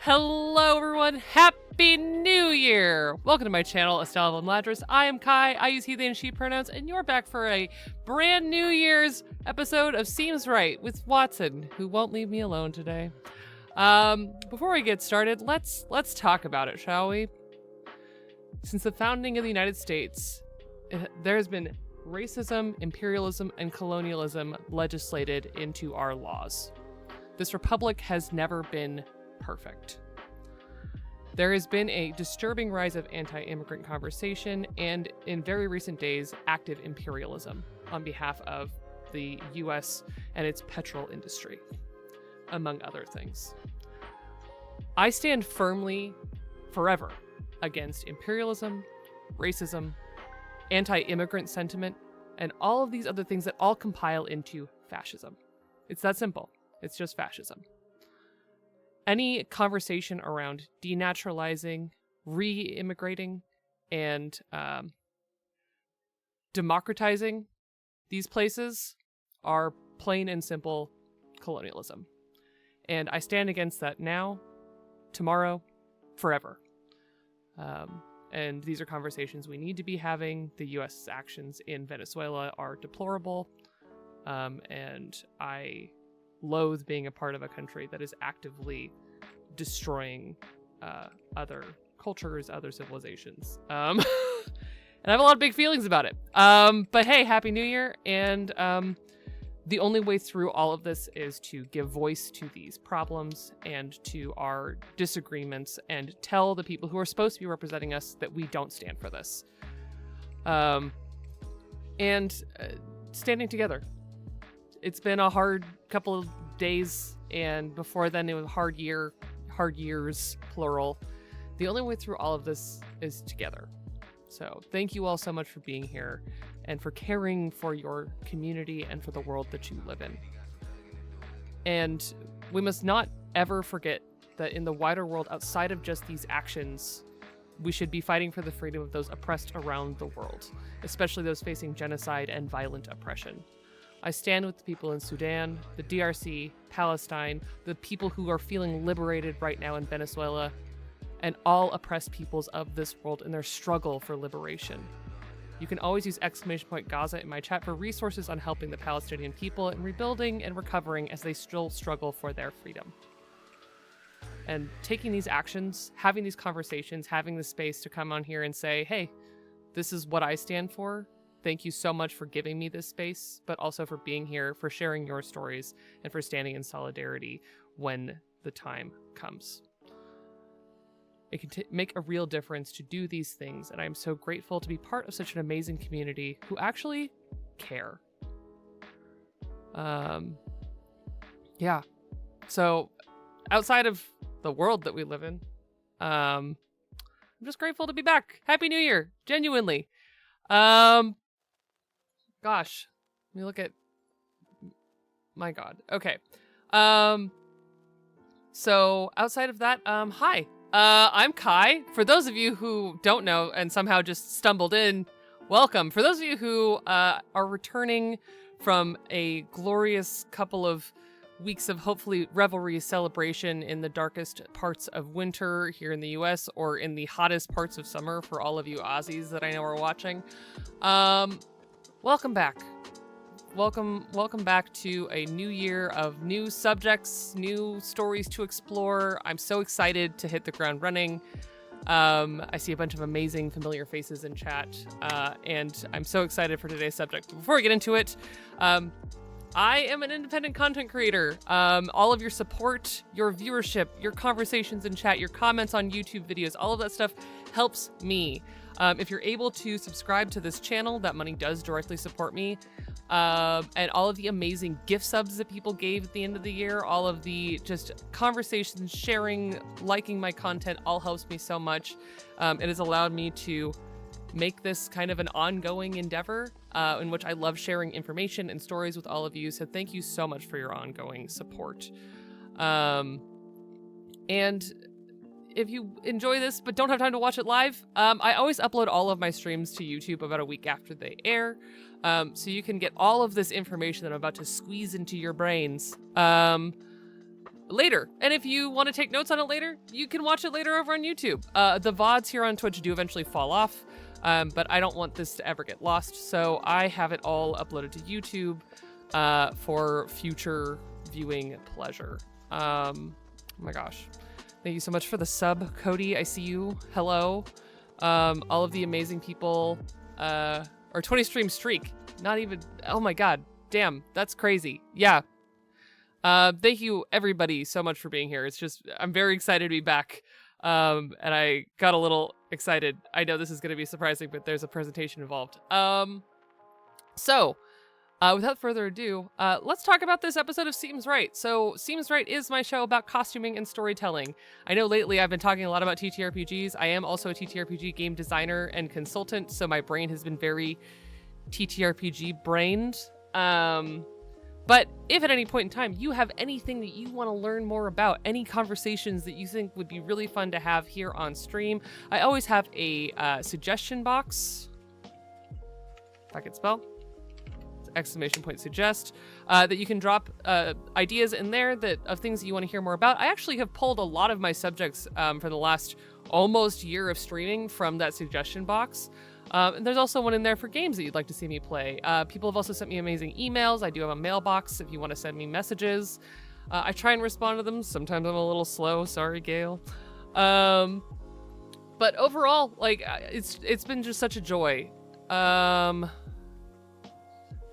Hello everyone, Happy New Year! Welcome to my channel, Estelle and Ladris. I am Kai, I use he, they, and she pronouns, and you're back for a brand New Year's episode of Seems Right with Watson, who won't leave me alone today. Before we get started, let's talk about it, shall we? Since the founding of the United States, there has been racism, imperialism, and colonialism legislated into our laws. This republic has never been perfect. There has been a disturbing rise of anti-immigrant conversation and, in very recent days, active imperialism on behalf of the US and its petrol industry, among other things. I stand firmly, forever, against imperialism, racism, anti-immigrant sentiment, and all of these other things that all compile into fascism. It's that simple. It's just fascism. Any conversation around denaturalizing, re-immigrating, and democratizing these places are plain and simple colonialism. And I stand against that now, tomorrow, forever. And these are conversations we need to be having. The U.S.'s actions in Venezuela are deplorable, and I loathe being a part of a country that is actively destroying other cultures, other civilizations. And I have a lot of big feelings about it. But hey, Happy New Year. And the only way through all of this is to give voice to these problems and to our disagreements and tell the people who are supposed to be representing us that we don't stand for this. And standing together. It's been a hard couple of days, and before then it was a hard years, plural. The only way through all of this is together. So thank you all so much for being here and for caring for your community and for the world that you live in. And we must not ever forget that in the wider world, outside of just these actions, we should be fighting for the freedom of those oppressed around the world, especially those facing genocide and violent oppression. I stand with the people in Sudan, the DRC, Palestine, the people who are feeling liberated right now in Venezuela, and all oppressed peoples of this world in their struggle for liberation. You can always use !Gaza in my chat for resources on helping the Palestinian people in rebuilding and recovering as they still struggle for their freedom. And taking these actions, having these conversations, having the space to come on here and say, hey, this is what I stand for. Thank you so much for giving me this space, but also for being here, for sharing your stories, and for standing in solidarity when the time comes. It can make a real difference to do these things, and I'm so grateful to be part of such an amazing community who actually care. Yeah. So, outside of the world that we live in, I'm just grateful to be back. Happy New Year, genuinely. Gosh, let me look at, my God. Okay. So outside of that, hi, I'm Kai. For those of you who don't know and somehow just stumbled in, welcome. For those of you who are returning from a glorious couple of weeks of hopefully revelry celebration in the darkest parts of winter here in the US, or in the hottest parts of summer for all of you Aussies that I know are watching, welcome back. Welcome back to a new year of new subjects, new stories to explore. I'm so excited to hit the ground running. I see a bunch of amazing familiar faces in chat, and I'm so excited for today's subject. But before we get into it, I am an independent content creator. All of your support, your viewership, your conversations in chat, your comments on YouTube videos, all of that stuff helps me. If you're able to subscribe to this channel, that money does directly support me. And all of the amazing gift subs that people gave at the end of the year, all of the just conversations, sharing, liking my content, all helps me so much. It has allowed me to make this kind of an ongoing endeavor in which I love sharing information and stories with all of you. So thank you so much for your ongoing support. And if you enjoy this but don't have time to watch it live, I always upload all of my streams to YouTube about a week after they air. So you can get all of this information that I'm about to squeeze into your brains later. And if you want to take notes on it later, you can watch it later over on YouTube. The VODs here on Twitch do eventually fall off, but I don't want this to ever get lost, so I have it all uploaded to YouTube for future viewing pleasure. Oh my gosh. Thank you so much for the sub, Cody. I see you. Hello. All of the amazing people, or 20 stream streak. Not even, oh my God. Damn, that's crazy. Yeah. Thank you everybody so much for being here. It's just, I'm very excited to be back. And I got a little excited. I know this is going to be surprising, but there's a presentation involved. Without further ado, let's talk about this episode of Seems Right. So, Seems Right is my show about costuming and storytelling. I know lately I've been talking a lot about TTRPGs. I am also a TTRPG game designer and consultant, so my brain has been very TTRPG brained. But if at any point in time you have anything that you want to learn more about, any conversations that you think would be really fun to have here on stream, I always have a suggestion box. If I could spell. !suggest that you can drop ideas in there of things that you want to hear more about. I actually have pulled a lot of my subjects for the last almost year of streaming from that suggestion box. And there's also one in there for games that you'd like to see me play. People have also sent me amazing emails. I do have a mailbox if you want to send me messages. I try and respond to them. Sometimes I'm a little slow. Sorry, Gail. But overall, like, it's been just such a joy.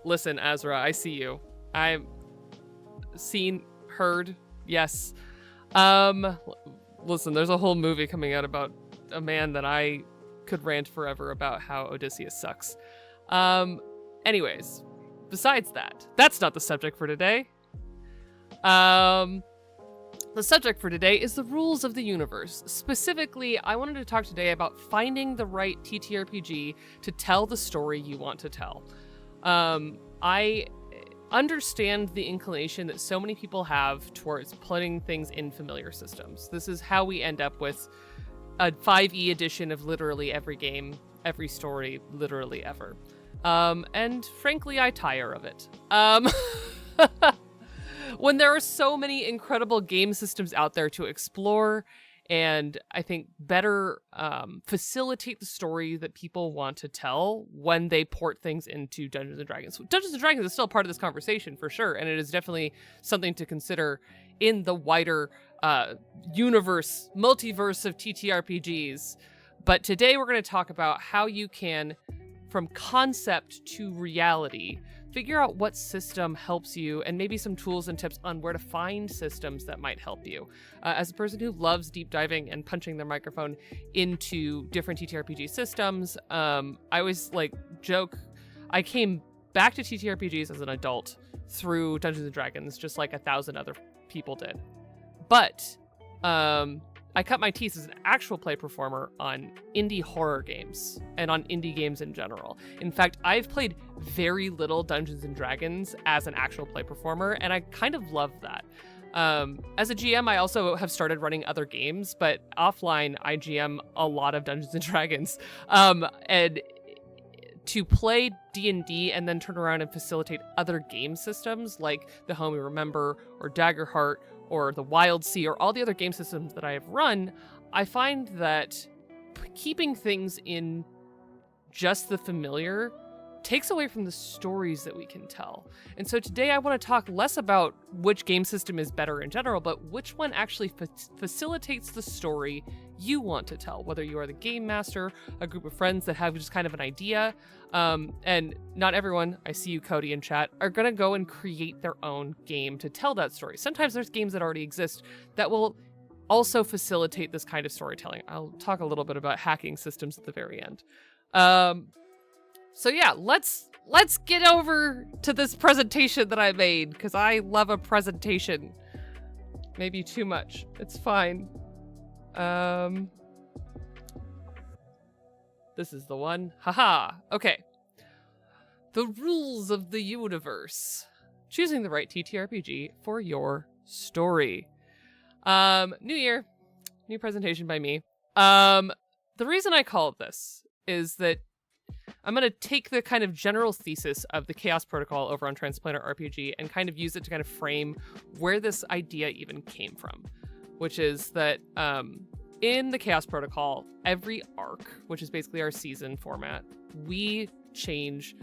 Listen, Azra, I see you. I'm seen, heard, yes. Listen, there's a whole movie coming out about a man that I could rant forever about how Odysseus sucks. Anyways, besides that, that's not the subject for today. The subject for today is the rules of the universe. Specifically, I wanted to talk today about finding the right TTRPG to tell the story you want to tell. I understand the inclination that so many people have towards putting things in familiar systems. This is how we end up with a 5e edition of literally every game, every story, literally ever. And frankly, I tire of it. When there are so many incredible game systems out there to explore and I think better facilitate the story that people want to tell when they port things into Dungeons & Dragons. Dungeons & Dragons is still part of this conversation for sure, and it is definitely something to consider in the wider multiverse of TTRPGs. But today we're going to talk about how you can, from concept to reality, figure out what system helps you and maybe some tools and tips on where to find systems that might help you. As a person who loves deep diving and punching their microphone into different TTRPG systems, I always joke, I came back to TTRPGs as an adult through Dungeons & Dragons, just like 1,000 other people did. But I cut my teeth as an actual play performer on indie horror games and on indie games in general. In fact, I've played very little Dungeons & Dragons as an actual play performer, and I kind of love that. As a GM, I also have started running other games, but offline, I GM a lot of Dungeons & Dragons. And to play D&D and then turn around and facilitate other game systems like The Home We Remember or Daggerheart or the Wild Sea, or all the other game systems that I have run, I find that keeping things in just the familiar takes away from the stories that we can tell. And so today I want to talk less about which game system is better in general, but which one actually facilitates the story you want to tell, whether you are the game master, a group of friends that have just kind of an idea. And not everyone, I see you, Cody, in chat, are going to go and create their own game to tell that story. Sometimes there's games that already exist that will also facilitate this kind of storytelling. I'll talk a little bit about hacking systems at the very end. So yeah, let's get over to this presentation that I made, because I love a presentation. Maybe too much. It's fine. This is the one. Haha. Okay. The rules of the universe. Choosing the right TTRPG for your story. New year, new presentation by me. The reason I call it this is that I'm going to take the kind of general thesis of the Chaos Protocol over on Transplanter RPG and kind of use it to kind of frame where this idea even came from, which is that in the Chaos Protocol, every arc, which is basically our season format, we change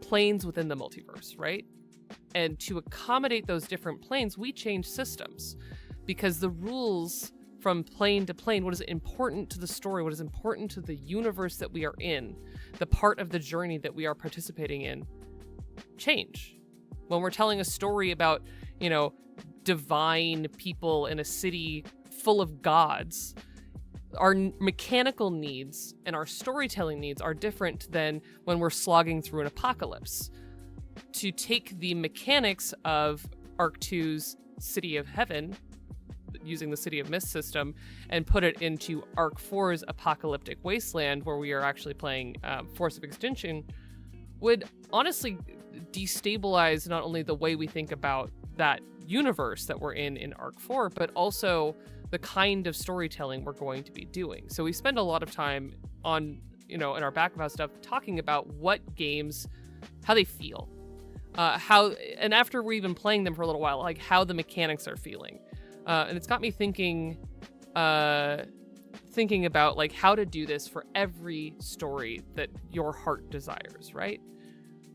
planes within the multiverse, right? And to accommodate those different planes, we change systems because the rules from plane to plane, what is important to the story, what is important to the universe that we are in, the part of the journey that we are participating in, change. When we're telling a story about, divine people in a city full of gods, our mechanical needs and our storytelling needs are different than when we're slogging through an apocalypse. To take the mechanics of Arc 2's City of Heaven, using the City of Mist system, and put it into Arc 4's Apocalyptic Wasteland, where we are actually playing Force of Extinction, would honestly destabilize not only the way we think about that universe that we're in Arc 4, but also the kind of storytelling we're going to be doing. So we spend a lot of time on, in our back of house stuff, talking about what games, how they feel, and after we've been playing them for a little while, like how the mechanics are feeling. And it's got me thinking about like how to do this for every story that your heart desires, right?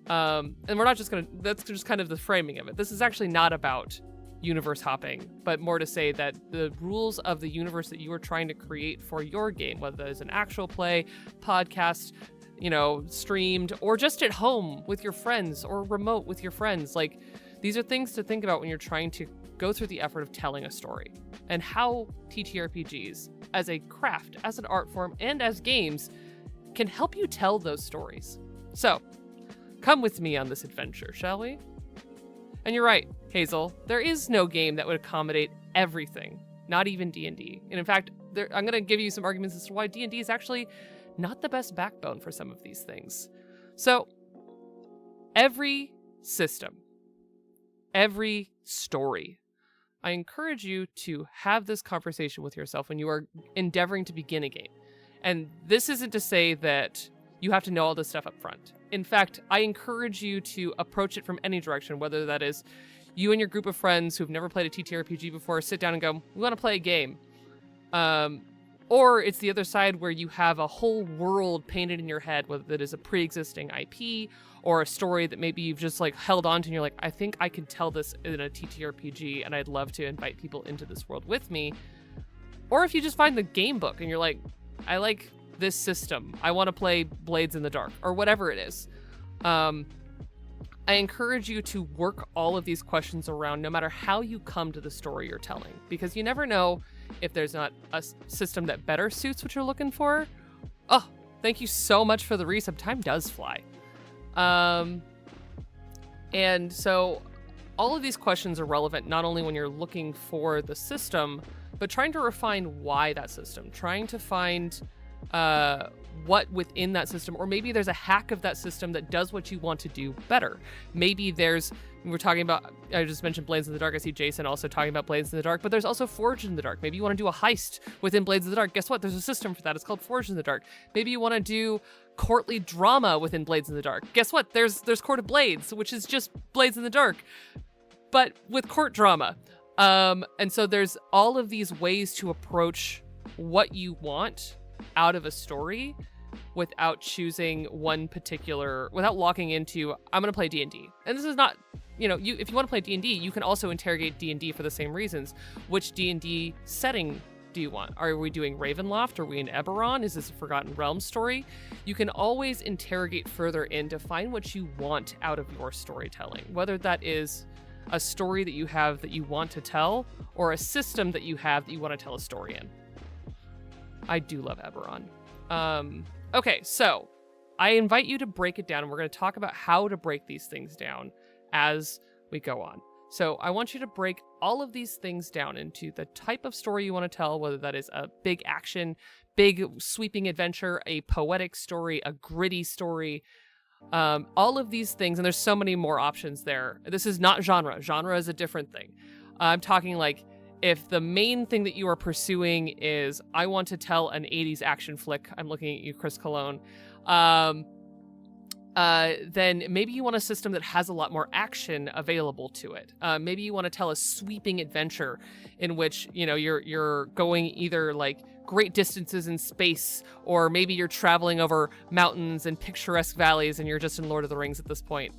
And we're not just that's just kind of the framing of it. This is actually not about universe hopping, but more to say that the rules of the universe that you are trying to create for your game, whether that is an actual play, podcast, streamed, or just at home with your friends or remote with your friends, like these are things to think about when you're trying to go through the effort of telling a story, and how TTRPGs as a craft, as an art form, and as games can help you tell those stories. So come with me on this adventure, shall we? And you're right, Hazel, there is no game that would accommodate everything, not even D&D. And in fact, I'm going to give you some arguments as to why D&D is actually not the best backbone for some of these things. So every system, every story, I encourage you to have this conversation with yourself when you are endeavoring to begin a game. And this isn't to say that you have to know all this stuff up front. In fact, I encourage you to approach it from any direction, whether that is you and your group of friends who've never played a TTRPG before sit down and go, we want to play a game. Or it's the other side where you have a whole world painted in your head, whether that is a pre-existing IP or a story that maybe you've just like held on to and you're like, I think I could tell this in a TTRPG and I'd love to invite people into this world with me. Or if you just find the game book and you're like, I like this system, I want to play Blades in the Dark, or whatever it is. I encourage you to work all of these questions around no matter how you come to the story you're telling, because you never know if there's not a system that better suits what you're looking for. Oh, thank you so much for the resub. Time does fly. And so all of these questions are relevant not only when you're looking for the system, but trying to refine why that system, trying to find what within that system, or maybe there's a hack of that system that does what you want to do better. Maybe we're talking about, I just mentioned Blades in the Dark. I see Jason also talking about Blades in the Dark, but there's also Forged in the Dark. Maybe you want to do a heist within Blades in the Dark. Guess what? There's a system for that. It's called Forged in the Dark. Maybe you want to do courtly drama within Blades in the Dark. Guess what? There's Court of Blades, which is just Blades in the Dark, but with court drama. And so there's all of these ways to approach what you want out of a story without choosing one particular, without locking into, I'm going to play D&D. And this is not, if you want to play D&D, you can also interrogate D&D for the same reasons. Which D&D setting do you want? Are we doing Ravenloft? Are we in Eberron? Is this a Forgotten Realms story? You can always interrogate further in to find what you want out of your storytelling, whether that is a story that you have that you want to tell, or a system that you have that you want to tell a story in. I do love Eberron. Okay, so I invite you to break it down, and we're going to talk about how to break these things down as we go on. So I want you to break all of these things down into the type of story you want to tell, whether that is a big action, big sweeping adventure, a poetic story, a gritty story, all of these things. And there's so many more options there. This is not genre. Genre is a different thing. I'm talking like, if the main thing that you are pursuing is, I want to tell an 80s action flick, I'm looking at you, Chris Cologne, then maybe you want a system that has a lot more action available to it. Maybe you want to tell a sweeping adventure in which, you know, you're going either like great distances in space, or maybe you're traveling over mountains and picturesque valleys and you're just in Lord of the Rings at this point.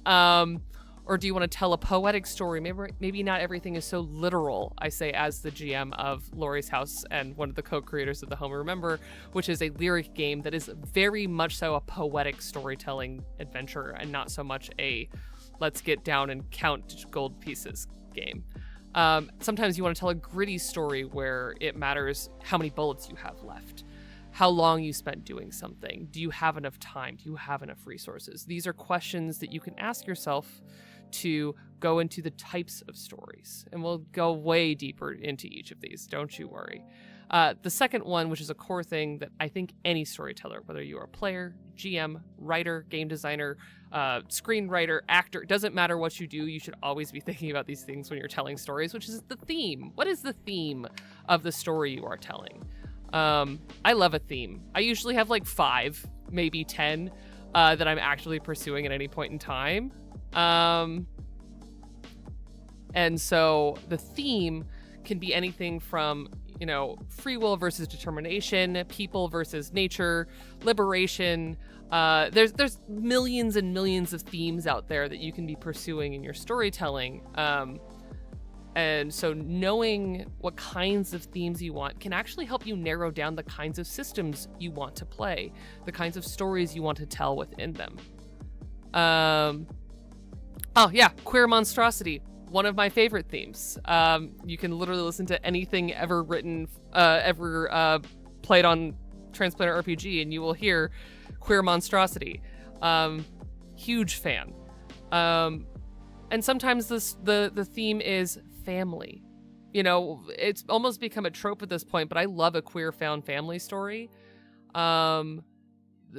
Or do you want to tell a poetic story? Maybe not everything is so literal, I say as the GM of Laurie's House and one of the co-creators of The Home Remember, which is a lyric game that is very much so a poetic storytelling adventure and not so much a let's get down and count gold pieces game. Sometimes you want to tell a gritty story where it matters how many bullets you have left, how long you spent doing something. Do you have enough time? Do you have enough resources? These are questions that you can ask yourself to go into the types of stories, and we'll go way deeper into each of these, don't you worry. The second one, which is a core thing that I think any storyteller, whether you are a player, GM, writer, game designer, screenwriter, actor, it doesn't matter what you do, you should always be thinking about these things when you're telling stories, which is the theme. What is the theme of the story you are telling? I love a theme. I usually have like 5, maybe 10 that I'm actually pursuing at any point in time. And so the theme can be anything from, you know, free will versus determination, people versus nature, liberation. There's millions and millions of themes out there that you can be pursuing in your storytelling. And so knowing what kinds of themes you want can actually help you narrow down the kinds of systems you want to play, the kinds of stories you want to tell within them. Oh yeah, queer monstrosity. One of my favorite themes. You can literally listen to anything ever written, played on Transplanter RPG, and you will hear queer monstrosity. Huge fan. And sometimes the theme is family. You know, it's almost become a trope at this point, but I love a queer found family story.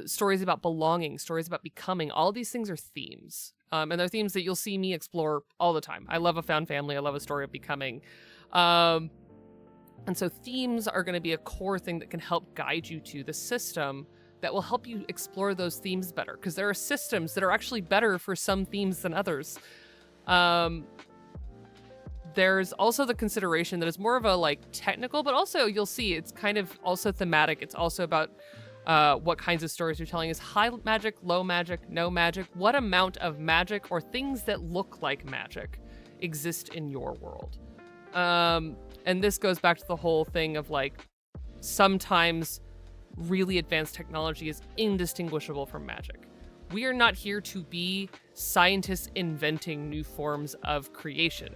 Stories about belonging, stories about becoming. All of these things are themes. And they're themes that you'll see me explore all the time. I love a found family. I love a story of becoming. And so themes are going to be a core thing that can help guide you to the system that will help you explore those themes better. Because there are systems that are actually better for some themes than others. There's also the consideration that it's more of a like technical, but also you'll see it's kind of also thematic. It's also about what kinds of stories you're telling. Is high magic, low magic, no magic? What amount of magic or things that look like magic exist in your world? And this goes back to the whole thing of like, sometimes really advanced technology is indistinguishable from magic. We are not here to be scientists inventing new forms of creation.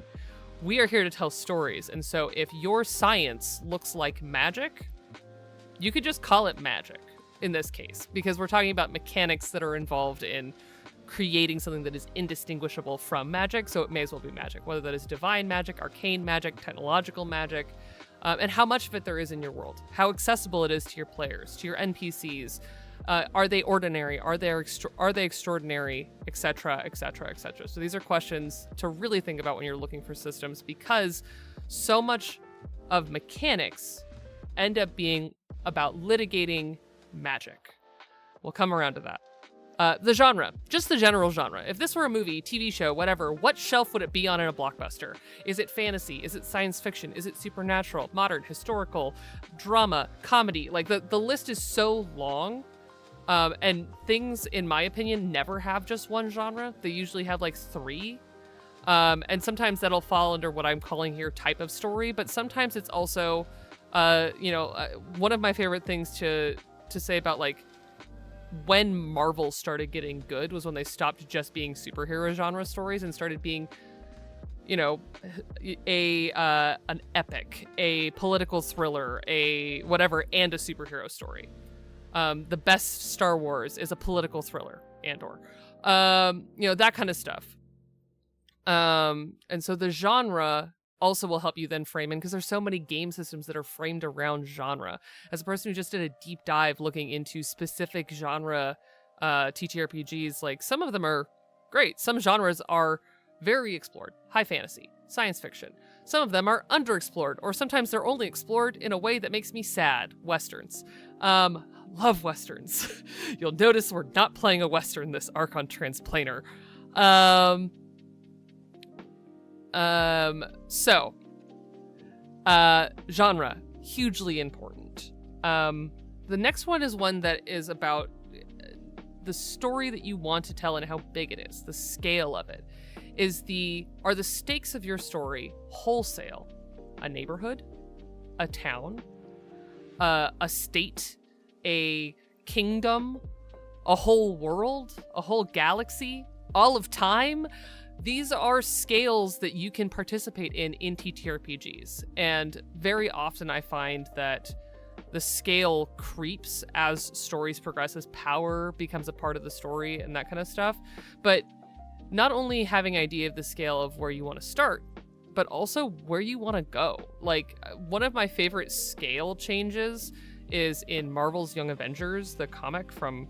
We are here to tell stories. And so if your science looks like magic, you could just call it magic. In this case, because we're talking about mechanics that are involved in creating something that is indistinguishable from magic, so it may as well be magic, whether that is divine magic, arcane magic, technological magic, and how much of it there is in your world, how accessible it is to your players, to your NPCs. Are they ordinary? Are they extraordinary? Etc. Etc. Etc. So these are questions to really think about when you're looking for systems, because so much of mechanics end up being about litigating magic. We'll come around to that. The genre, just the general genre. If this were a movie, TV show, whatever, what shelf would it be on in a blockbuster? Is it fantasy? Is it science fiction? Is it supernatural, modern, historical, drama, comedy? Like the list is so long. And things, in my opinion, never have just one genre. They usually have like 3. And sometimes that'll fall under what I'm calling here type of story, but sometimes it's also, one of my favorite things to say about like when Marvel started getting good was when they stopped just being superhero genre stories and started being, you know, an epic, a political thriller, a whatever, and a superhero story. The best Star Wars is a political thriller and/or, that kind of stuff. And so the genre also will help you then frame in, because there's so many game systems that are framed around genre. As a person who just did a deep dive looking into specific genre TTRPGs, like some of them are great. Some genres are very explored. High fantasy, science fiction. Some of them are underexplored, or sometimes they're only explored in a way that makes me sad. Westerns. Love Westerns. You'll notice we're not playing a Western this arc on Transplanar. Genre, hugely important. The next one is one that is about the story that you want to tell and how big it is, the scale of it. Are the stakes of your story wholesale? A neighborhood? A town? A state? A kingdom? A whole world? A whole galaxy? All of time? These are scales that you can participate in TTRPGs. And very often I find that the scale creeps as stories progress, as power becomes a part of the story and that kind of stuff. But not only having an idea of the scale of where you want to start, but also where you want to go. Like, one of my favorite scale changes is in Marvel's Young Avengers, the comic from,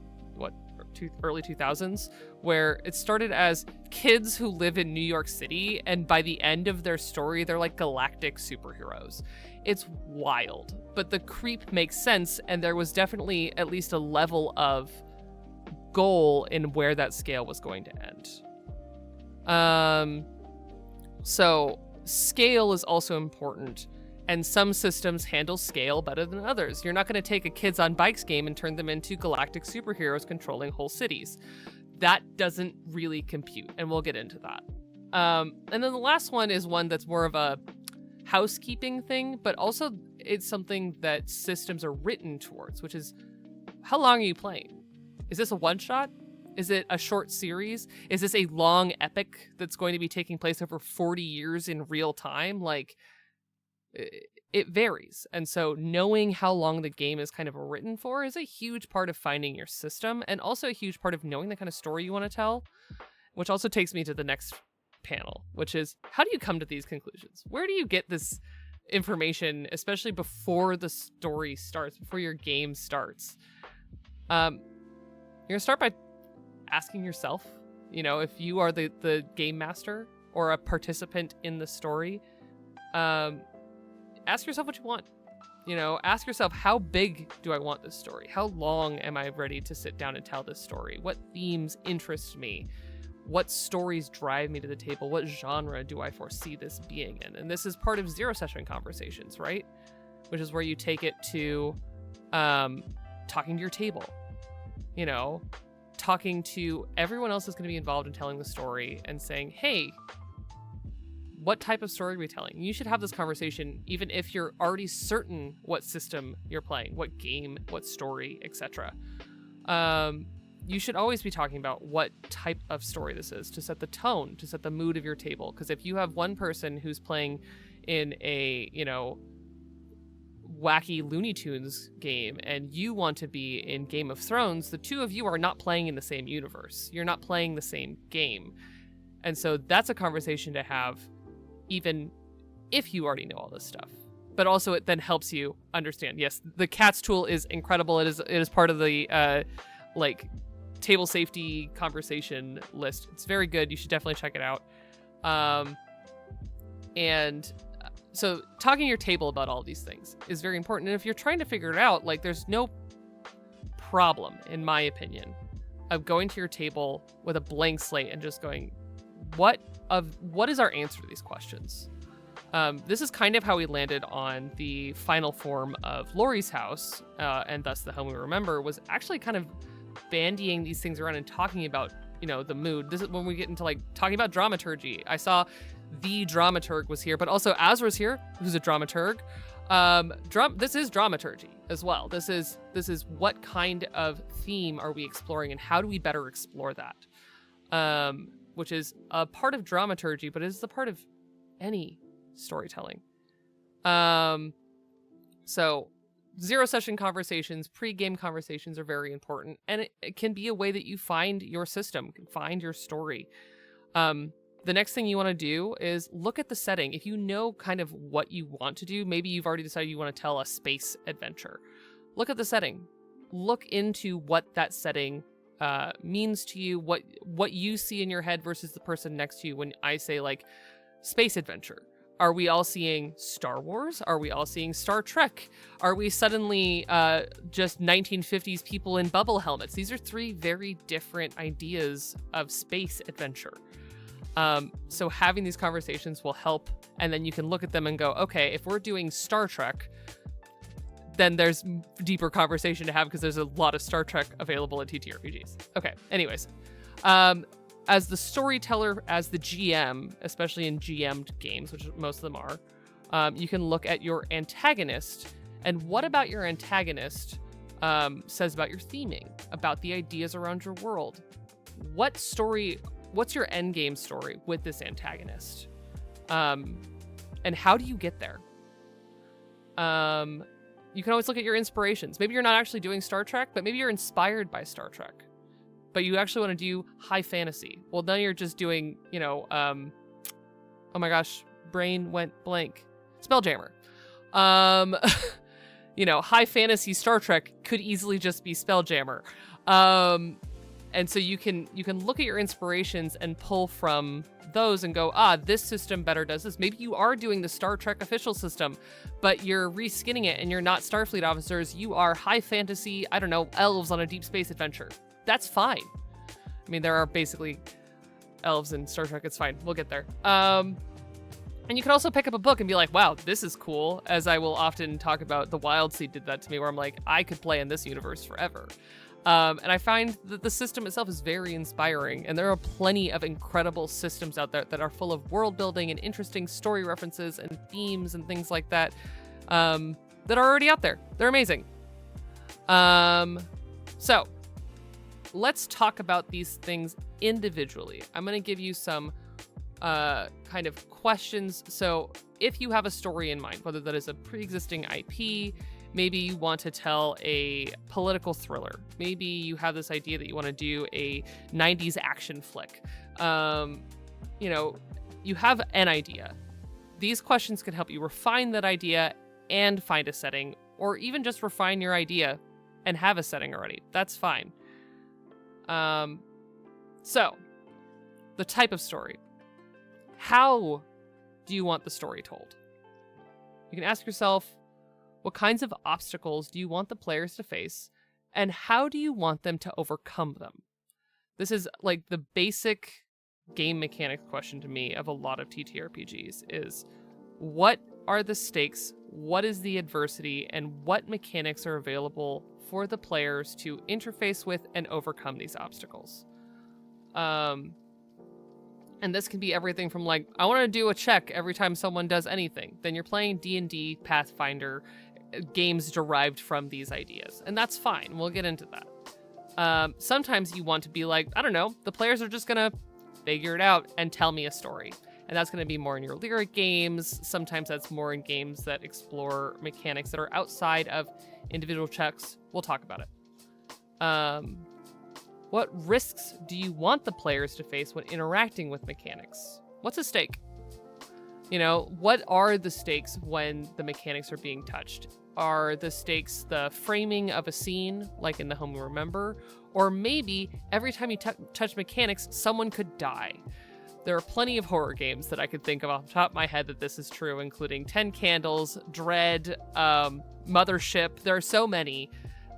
early 2000s, where it started as kids who live in New York City, and by the end of their story, they're like galactic superheroes. It's wild, but the creep makes sense, and there was definitely at least a level of goal in where that scale was going to end. So scale is also important, and some systems handle scale better than others. You're not going to take a kids on bikes game and turn them into galactic superheroes controlling whole cities. That doesn't really compute, and we'll get into that. And then the last one is one that's more of a housekeeping thing, but also it's something that systems are written towards, which is, how long are you playing? Is this a one-shot? Is it a short series? Is this a long epic that's going to be taking place over 40 years in real time? Like, it varies. And so knowing how long the game is kind of written for is a huge part of finding your system, and also a huge part of knowing the kind of story you want to tell, which also takes me to the next panel, which is, how do you come to these conclusions? Where do you get this information, especially before the story starts, before your game starts? You're gonna start by asking yourself, if you are the game master or a participant in the story, ask yourself what you want. Ask yourself, how big do I want this story? How long am I ready to sit down and tell this story? What themes interest me? What stories drive me to the table? What genre do I foresee this being in? And this is part of zero session conversations, right? Which is where you take it to talking to your table, talking to everyone else that's going to be involved in telling the story and saying, hey, what type of story are we telling? You should have this conversation even if you're already certain what system you're playing, what game, what story, etc. You should always be talking about what type of story this is to set the tone, to set the mood of your table. Because if you have one person who's playing in a, wacky Looney Tunes game and you want to be in Game of Thrones, the two of you are not playing in the same universe. You're not playing the same game. And so that's a conversation to have even if you already know all this stuff. But also it then helps you understand. Yes, the CATS tool is incredible. It is part of the table safety conversation list. It's very good. You should definitely check it out. So talking to your table about all these things is very important. And if you're trying to figure it out, there's no problem, in my opinion, of going to your table with a blank slate and just going, what is our answer to these questions? This is kind of how we landed on the final form of Laurie's house, and thus the home we remember, was actually kind of bandying these things around and talking about, the mood. This is when we get into talking about dramaturgy. I saw the dramaturg was here, but also Azra's here, who's a dramaturg. This is dramaturgy as well. This is what kind of theme are we exploring and how do we better explore that? Which is a part of dramaturgy, but is the part of any storytelling. So zero session conversations, pre-game conversations are very important, and it can be a way that you find your system, find your story. The next thing you want to do is look at the setting. If you know kind of what you want to do, maybe you've already decided you want to tell a space adventure. Look at the setting. Look into what that setting means to you, what you see in your head versus the person next to you when I say space adventure. Are we all seeing Star Wars? Are we all seeing Star Trek? Are we suddenly just 1950s people in bubble helmets? These are three very different ideas of space adventure. So having these conversations will help, and then you can look at them and go, okay, if we're doing Star Trek, then there's deeper conversation to have because there's a lot of Star Trek available in TTRPGs. Okay, anyways. As the storyteller, as the GM, especially in GM'd games, which most of them are, you can look at your antagonist, and what about your antagonist says about your theming, about the ideas around your world. What's your end game story with this antagonist? And how do you get there? You can always look at your inspirations. Maybe you're not actually doing Star Trek, but maybe you're inspired by Star Trek. But you actually want to do high fantasy. Well, then you're just doing, oh my gosh, brain went blank. Spelljammer. High fantasy Star Trek could easily just be Spelljammer. And so you can look at your inspirations and pull from those and go, this system better does this. Maybe you are doing the Star Trek official system, but you're reskinning it and you're not Starfleet officers. You are high fantasy, I don't know, elves on a deep space adventure. That's fine. I mean, there are basically elves in Star Trek. It's fine. We'll get there. And you can also pick up a book and be like, wow, this is cool. As I will often talk about, the Wild Seed did that to me, where I'm like, I could play in this universe forever. And I find that the system itself is very inspiring. And there are plenty of incredible systems out there that are full of world building and interesting story references and themes and things like that that are already out there. They're amazing. So let's talk about these things individually. I'm going to give you some kind of questions. So if you have a story in mind, whether that is a pre-existing IP, maybe you want to tell a political thriller, maybe you have this idea that you want to do a 90s action flick, you have an idea. These questions can help you refine that idea and find a setting, or even just refine your idea and have a setting already. That's fine. So, the type of story. How do you want the story told? You can ask yourself, what kinds of obstacles do you want the players to face, and how do you want them to overcome them? This is like the basic game mechanics question to me of a lot of TTRPGs is, what are the stakes, what is the adversity, and what mechanics are available for the players to interface with and overcome these obstacles. And this can be everything from like, I want to do a check every time someone does anything. Then you're playing D&D, Pathfinder, games derived from these ideas. And that's fine. We'll get into that. Sometimes you want to be like, I don't know, the players are just going to figure it out and tell me a story. And that's going to be more in your lyric games. Sometimes that's more in games that explore mechanics that are outside of individual checks. We'll talk about it. What risks do you want the players to face when interacting with mechanics? What's a stake? What are the stakes when the mechanics are being touched? Are the stakes the framing of a scene, like in The Home We Remember? Or maybe every time you touch mechanics, someone could die. There are plenty of horror games that I could think of off the top of my head that this is true, including 10 Candles, Dread, Mothership. There are so many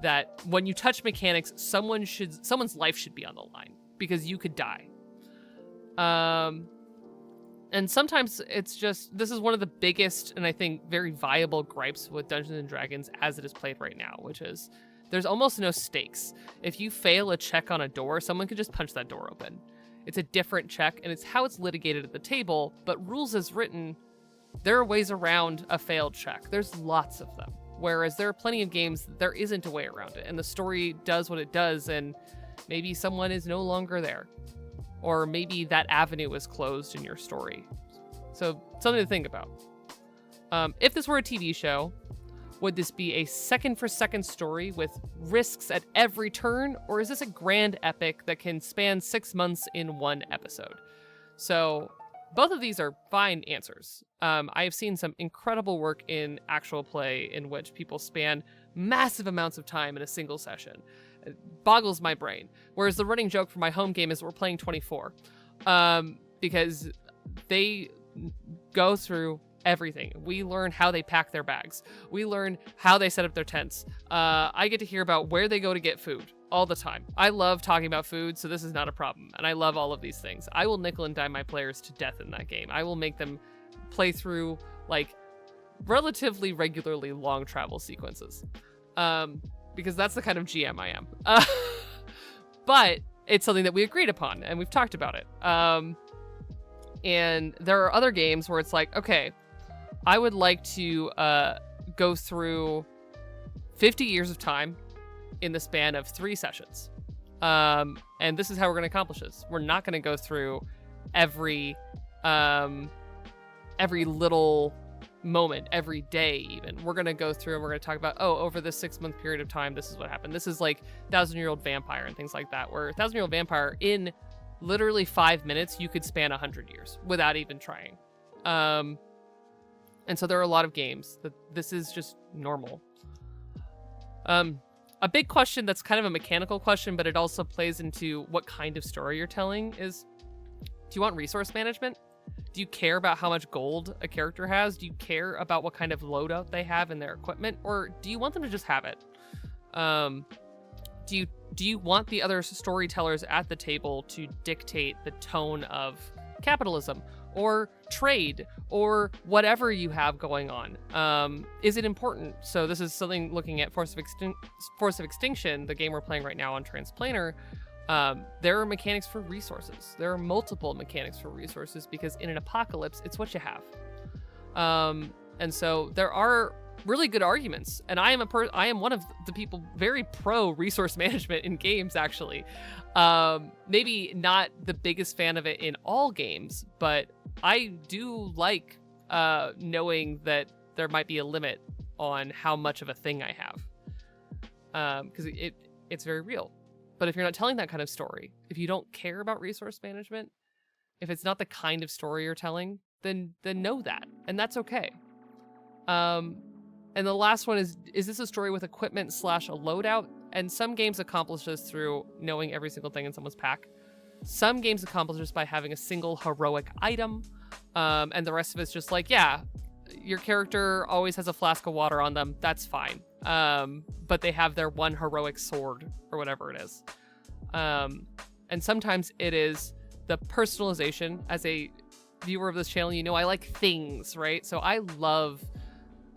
that when you touch mechanics, someone's life should be on the line because you could die. And sometimes it's just, this is one of the biggest and I think very viable gripes with Dungeons and Dragons as it is played right now, which is there's almost no stakes. If you fail a check on a door, someone can just punch that door open. It's a different check, and it's how it's litigated at the table, but rules as written, there are ways around a failed check. There's lots of them. Whereas there are plenty of games that there isn't a way around it, and the story does what it does, and maybe someone is no longer there. Or maybe that avenue is closed in your story. So, something to think about. If this were a TV show, would this be a second-for-second story with risks at every turn, or is this a grand epic that can span 6 months in one episode? So, both of these are fine answers. I have seen some incredible work in actual play in which people span massive amounts of time in a single session. It boggles my brain. Whereas the running joke for my home game is we're playing 24. Because they go through everything. We learn how they pack their bags. We learn how they set up their tents. I get to hear about where they go to get food all the time. I love talking about food, so this is not a problem. And I love all of these things. I will nickel and dime my players to death in that game. I will make them play through like relatively regularly long travel sequences. Because that's the kind of GM I am. But it's something that we agreed upon and we've talked about it. And there are other games where it's like, okay, I would like to go through 50 years of time in the span of 3 sessions. And this is how we're going to accomplish this. We're not going to go through every little moment, every day even. We're going to go through and we're going to talk about, over this 6-month period of time, this is what happened. This is like 1,000-Year-Old Vampire and things like that, where 1,000-Year-Old Vampire, in literally 5 minutes, you could span 100 years without even trying. And so there are a lot of games that this is just normal. A big question that's kind of a mechanical question, but it also plays into what kind of story you're telling is, do you want resource management? Do you care about how much gold a character has? Do you care about what kind of loadout they have in their equipment? Or do you want them to just have it? Do you want the other storytellers at the table to dictate the tone of capitalism or trade or whatever you have going on? Is it important? So this is something looking at Force of Extinction, the game we're playing right now on Transplanar. There are mechanics for resources. There are multiple mechanics for resources because in an apocalypse, it's what you have. And so there are really good arguments. And I am one of the people very pro resource management in games, actually. Maybe not the biggest fan of it in all games, but I do like knowing that there might be a limit on how much of a thing I have. Because it's very real. But if you're not telling that kind of story, if you don't care about resource management, if it's not the kind of story you're telling, then know that. And that's okay. And the last one is this a story with equipment / a loadout? And some games accomplish this through knowing every single thing in someone's pack. Some games accomplish this by having a single heroic item. And the rest of it's just like, yeah, your character always has a flask of water on them. That's fine. But they have their one heroic sword or whatever it is. And sometimes it is the personalization. As a viewer of this channel, you know I like things, right? So I love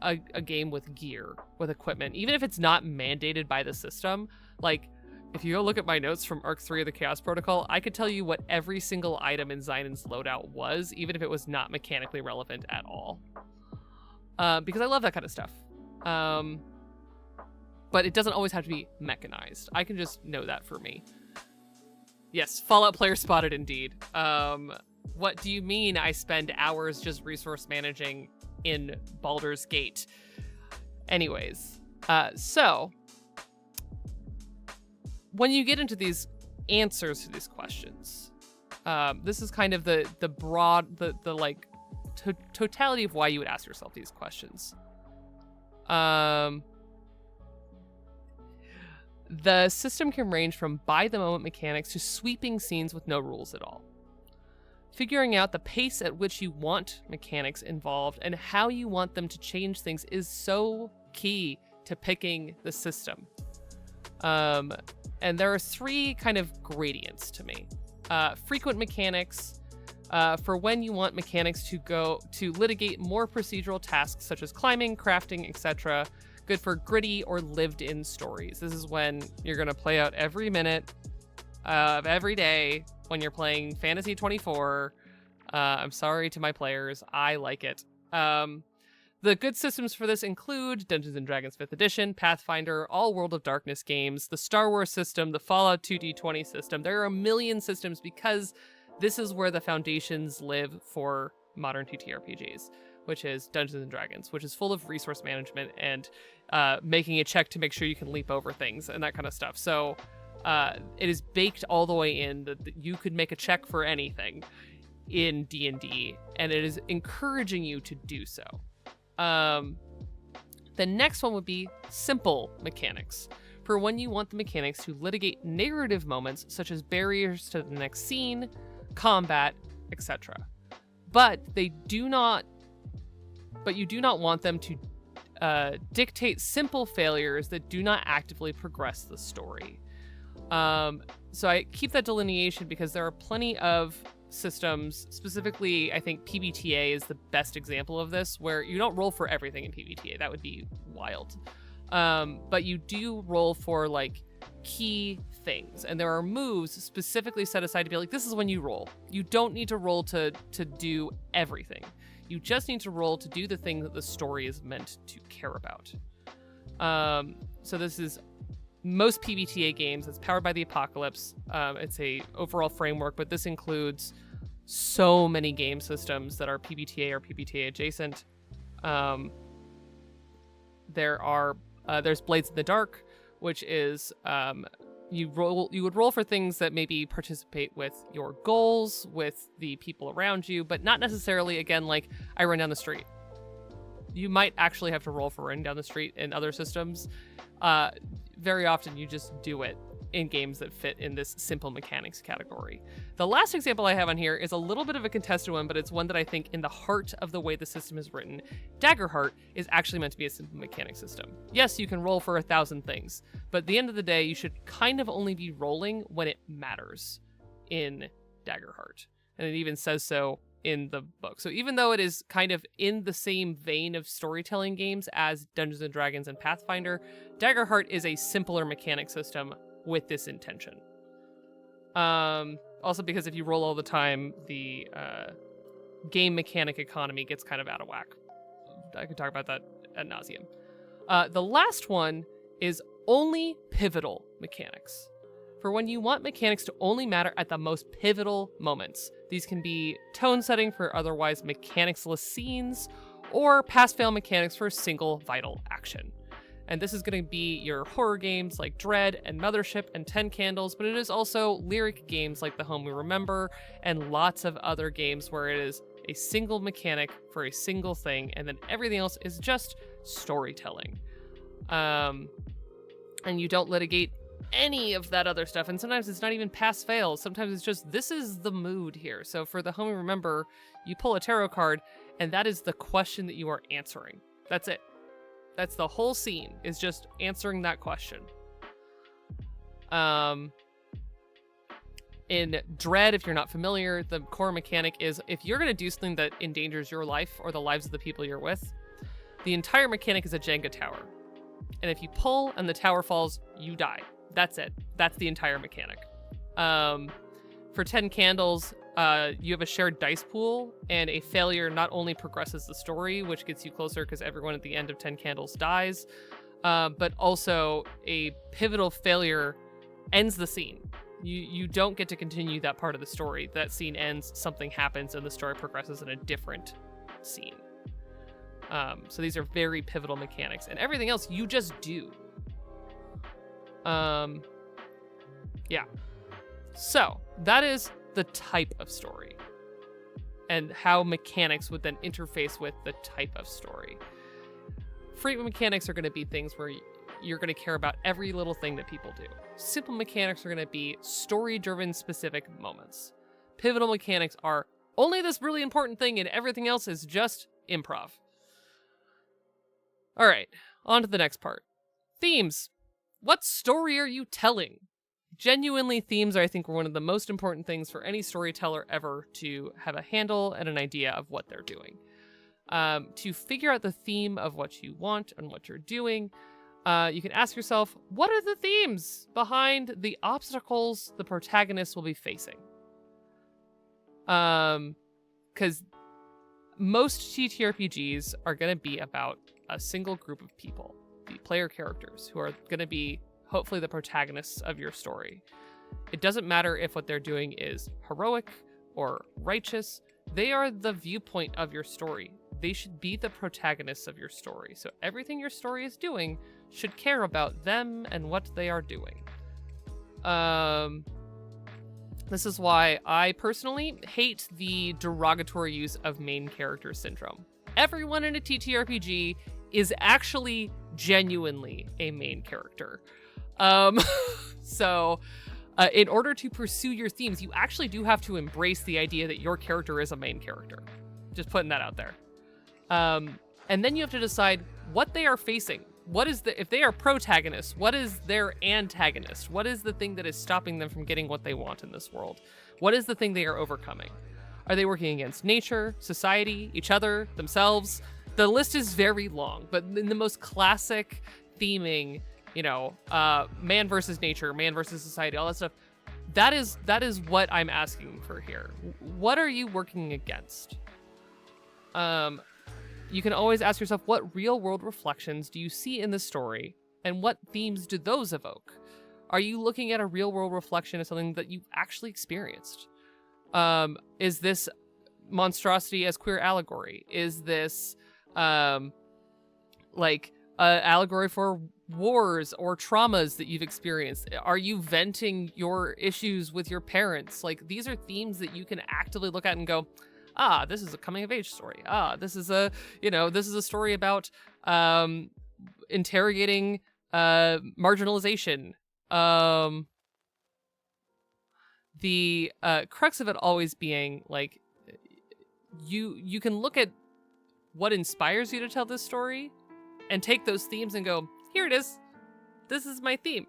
a game with gear, with equipment, even if it's not mandated by the system. Like, if you go look at my notes from Arc 3 of the Chaos Protocol, I could tell you what every single item in Zynon's loadout was, even if it was not mechanically relevant at all. Because I love that kind of stuff. But it doesn't always have to be mechanized. I can just know that for me. Yes, Fallout player spotted indeed. What do you mean I spend hours just resource managing in Baldur's Gate? Anyways, so when you get into these answers to these questions, this is kind of the broad, the like totality of why you would ask yourself these questions. The system can range from by-the-moment mechanics to sweeping scenes with no rules at all. Figuring out the pace at which you want mechanics involved and how you want them to change things is so key to picking the system. And there are 3 kind of gradients to me. Frequent mechanics, for when you want mechanics to go to litigate more procedural tasks such as climbing, crafting, etc. Good for gritty or lived-in stories. This is when you're going to play out every minute of every day when you're playing Fantasy 24. I'm sorry to my players. I like it. The good systems for this include Dungeons & Dragons 5th Edition, Pathfinder, all World of Darkness games, the Star Wars system, the Fallout 2D20 system. There are a million systems because this is where the foundations live for modern TTRPGs, which is Dungeons & Dragons, which is full of resource management and making a check to make sure you can leap over things and that kind of stuff. So it is baked all the way in that you could make a check for anything in D&D, and it is encouraging you to do so. The next one would be simple mechanics, for when you want the mechanics to litigate narrative moments such as barriers to the next scene, combat, etc. But they do not but you do not want them to dictate simple failures that do not actively progress the story. So I keep that delineation because there are plenty of systems, specifically I think PBTA is the best example of this, where you don't roll for everything in PBTA. That would be wild. But you do roll for like key things, and there are moves specifically set aside to be like, this is when you roll. You don't need to roll to do everything. You just need to roll to do the thing that the story is meant to care about. So this is most PBTA games. It's powered by the Apocalypse. It's a overall framework, but this includes so many game systems that are PBTA or PBTA adjacent. There's Blades in the Dark, which is you would roll for things that maybe participate with your goals, with the people around you, but not necessarily, again, like I run down the street. You might actually have to roll for running down the street in other systems. Very often you just do it in games that fit in this simple mechanics category. The last example I have on here is a little bit of a contested one, but it's one that I think in the heart of the way the system is written, Daggerheart is actually meant to be a simple mechanics system. Yes, you can roll for 1,000 things, but at the end of the day, you should kind of only be rolling when it matters in Daggerheart. And it even says so in the book. So even though it is kind of in the same vein of storytelling games as Dungeons & Dragons and Pathfinder, Daggerheart is a simpler mechanic system with this intention. Also because if you roll all the time, the game mechanic economy gets kind of out of whack. I could talk about that ad nauseum. The last one is only pivotal mechanics. For when you want mechanics to only matter at the most pivotal moments. These can be tone setting for otherwise mechanicsless scenes, or pass-fail mechanics for a single vital action. And this is going to be your horror games like Dread and Mothership and 10 Candles, but it is also lyric games like The Home We Remember and lots of other games where it is a single mechanic for a single thing, and then everything else is just storytelling. And you don't litigate any of that other stuff, and sometimes it's not even pass-fail. Sometimes it's just, this is the mood here. So for The Home We Remember, you pull a tarot card, and that is the question that you are answering. That's it. That's the whole scene, is just answering that question. In Dread, if you're not familiar, the core mechanic is if you're going to do something that endangers your life or the lives of the people you're with, the entire mechanic is a Jenga tower. And if you pull and the tower falls, you die. That's it. That's the entire mechanic. For 10 Candles, you have a shared dice pool, and a failure not only progresses the story, which gets you closer because everyone at the end of 10 Candles dies, but also a pivotal failure ends the scene. You don't get to continue that part of the story. That scene ends, something happens, and the story progresses in a different scene. So these are very pivotal mechanics, and everything else you just do. Yeah. So that is the type of story and how mechanics would then interface with the type of story. Free mechanics are going to be things where you're going to care about every little thing that people do. Simple mechanics are going to be story-driven specific moments. Pivotal mechanics are only this really important thing and everything else is just improv. All right, on to the next part. Themes. What story are you telling? Genuinely, themes are, I think, one of the most important things for any storyteller ever to have a handle and an idea of what they're doing. To figure out the theme of what you want and what you're doing, you can ask yourself, what are the themes behind the obstacles the protagonists will be facing? Because most TTRPGs are going to be about a single group of people, the player characters, who are going to be hopefully the protagonists of your story. It doesn't matter if what they're doing is heroic or righteous. They are the viewpoint of your story. They should be the protagonists of your story. So everything your story is doing should care about them and what they are doing. This is why I personally hate the derogatory use of main character syndrome. Everyone in a TTRPG is actually genuinely a main character. So in order to pursue your themes, you actually do have to embrace the idea that your character is a main character. Just putting that out there. And then you have to decide what they are facing. If they are protagonists, what is their antagonist? What is the thing that is stopping them from getting what they want in this world? What is the thing they are overcoming? Are they working against nature, society, each other, themselves? The list is very long, but in the most classic theming, man versus nature, man versus society, all that stuff, that is what I'm asking for here. What are you working against? You can always ask yourself, what real world reflections do you see in the story, and what themes do those evoke? Are you looking at a real world reflection of something that you've actually experienced? Is this monstrosity as queer allegory? Is this allegory for wars or traumas that you've experienced? Are you venting your issues with your parents? Like, these are themes that you can actively look at and go, this is a coming of age story. This is a story about interrogating marginalization. The crux of it always being like, you can look at what inspires you to tell this story and take those themes and go, here it is. This is my theme.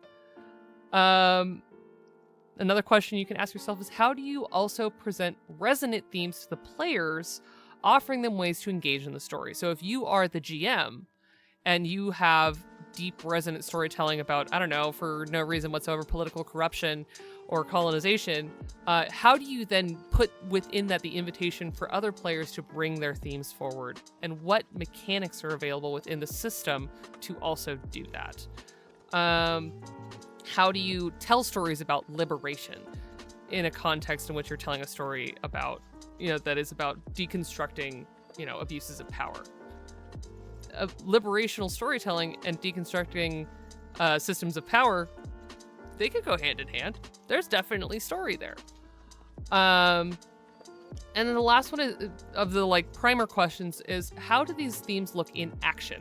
Another question you can ask yourself is, how do you also present resonant themes to the players, offering them ways to engage in the story? So if you are the GM and you have deep resonant storytelling about, I don't know, for no reason whatsoever, political corruption or colonization, how do you then put within that the invitation for other players to bring their themes forward? And what mechanics are available within the system to also do that? How do you tell stories about liberation in a context in which you're telling a story about, that is about deconstructing, abuses of power? Liberational storytelling and deconstructing systems of power, they could go hand in hand. There's definitely story there. And then the last one is, of the primer questions is, how do these themes look in action?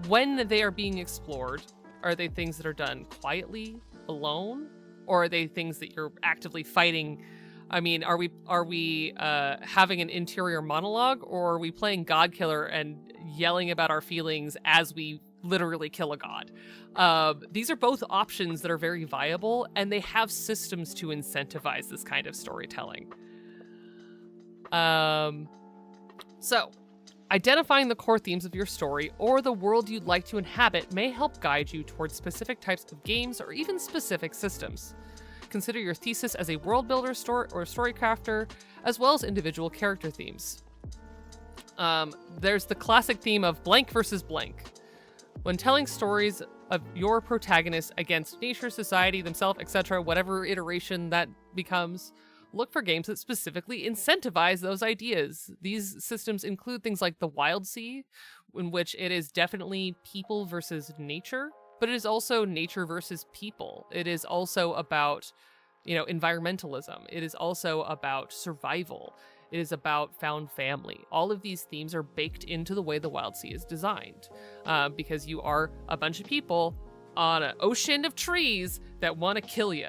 When they are being explored, are they things that are done quietly, alone? Or are they things that you're actively fighting? I mean, are we having an interior monologue, or are we playing God Killer and yelling about our feelings as we literally kill a god? These are both options that are very viable, and they have systems to incentivize this kind of storytelling. So, identifying the core themes of your story or the world you'd like to inhabit may help guide you towards specific types of games or even specific systems. Consider your thesis as a world builder or story crafter, as well as individual character themes. There's the classic theme of blank versus blank. When telling stories of your protagonist against nature, society, themselves, etc., whatever iteration that becomes, look for games that specifically incentivize those ideas. These systems include things like the Wild Sea, in which it is definitely people versus nature, but it is also nature versus people. It is also about, environmentalism. It is also about survival. It is about found family. All of these themes are baked into the way the Wild Sea is designed, because you are a bunch of people on an ocean of trees that want to kill you.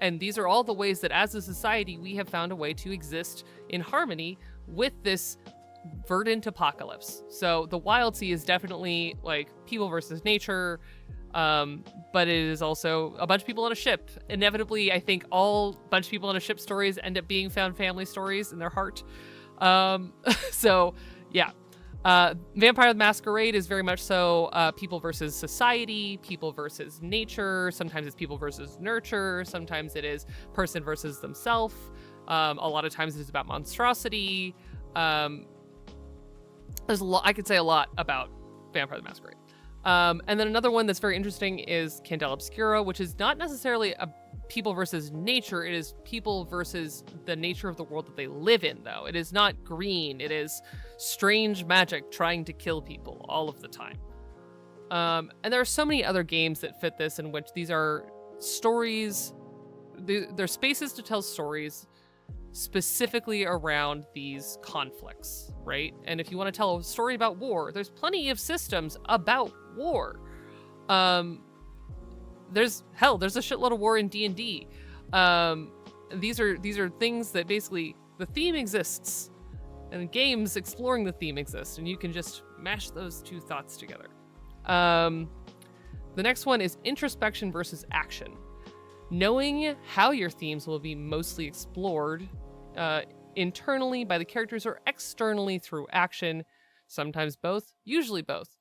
And these are all the ways that as a society, we have found a way to exist in harmony with this verdant apocalypse. So the Wild Sea is definitely people versus nature, but it is also a bunch of people on a ship. Inevitably, I think all bunch of people on a ship stories end up being found family stories in their heart. So yeah. Vampire the Masquerade is very much so people versus society, people versus nature. Sometimes it's people versus nurture. Sometimes it is person versus themselves. A lot of times it is about monstrosity. There's a lot. I could say a lot about Vampire the Masquerade. And then another one that's very interesting is Candela Obscura, which is not necessarily a people versus nature. It is people versus the nature of the world that they live in, though. It is not green. It is strange magic trying to kill people all of the time. And there are so many other games that fit this, in which these are stories. They're spaces to tell stories specifically around these conflicts, right? And if you want to tell a story about war, there's plenty of systems about war. There's a shitload of war in D&D. These are things that basically the theme exists, And in games, exploring the theme exists, and you can just mash those two thoughts together. The next one is introspection versus action. Knowing how your themes will be mostly explored internally by the characters or externally through action, sometimes both, usually both,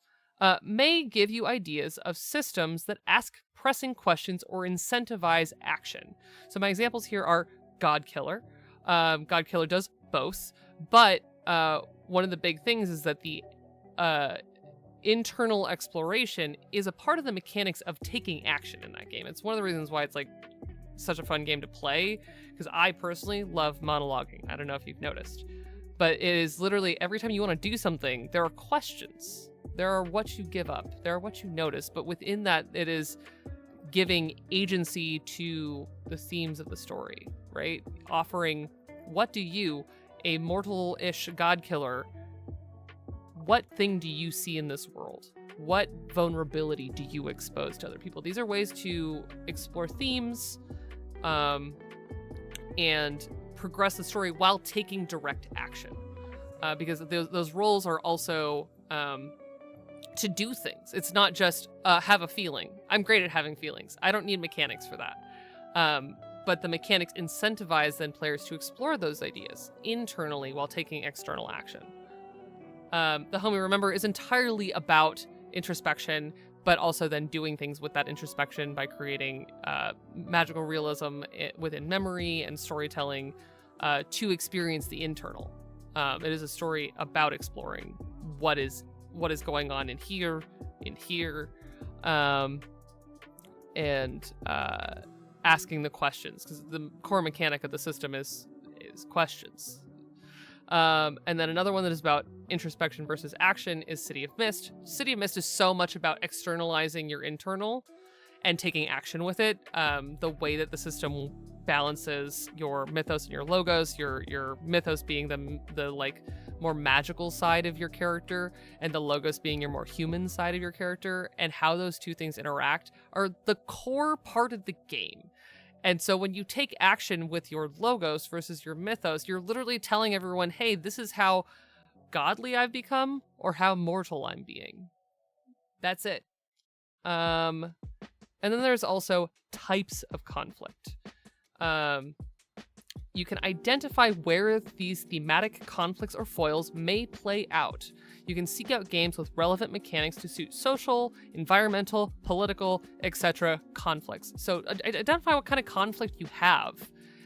may give you ideas of systems that ask pressing questions or incentivize action. So my examples here are God Killer. God Killer does both, but one of the big things is that the internal exploration is a part of the mechanics of taking action in that game. It's one of the reasons why it's like such a fun game to play, because I personally love monologuing. I don't know if you've noticed, but it is literally every time you want to do something, there are questions. There are what you give up. There are what you notice, but within that, it is giving agency to the themes of the story, right? Offering, what do you, a mortal-ish God Killer, what thing do you see in this world? What vulnerability do you expose to other people? These are ways to explore themes and progress the story while taking direct action. Because those roles are also to do things. It's not just have a feeling. I'm great at having feelings. I don't need mechanics for that. But the mechanics incentivize then players to explore those ideas internally while taking external action. The Homie, remember, is entirely about introspection, but also then doing things with that introspection by creating magical realism within memory and storytelling to experience the internal. It is a story about exploring what is going on in here, and asking the questions, because the core mechanic of the system is questions. And then another one that is about introspection versus action is City of Mist. City of Mist is so much about externalizing your internal and taking action with it. The way that the system balances your mythos and your logos, your mythos being the like more magical side of your character, and the logos being your more human side of your character, and how those two things interact are the core part of the game. And so when you take action with your logos versus your mythos, you're literally telling everyone, hey, this is how godly I've become or how mortal I'm being. That's it. And then there's also types of conflict. You can identify where these thematic conflicts or foils may play out. You can seek out games with relevant mechanics to suit social, environmental, political, etc. conflicts. So identify what kind of conflict you have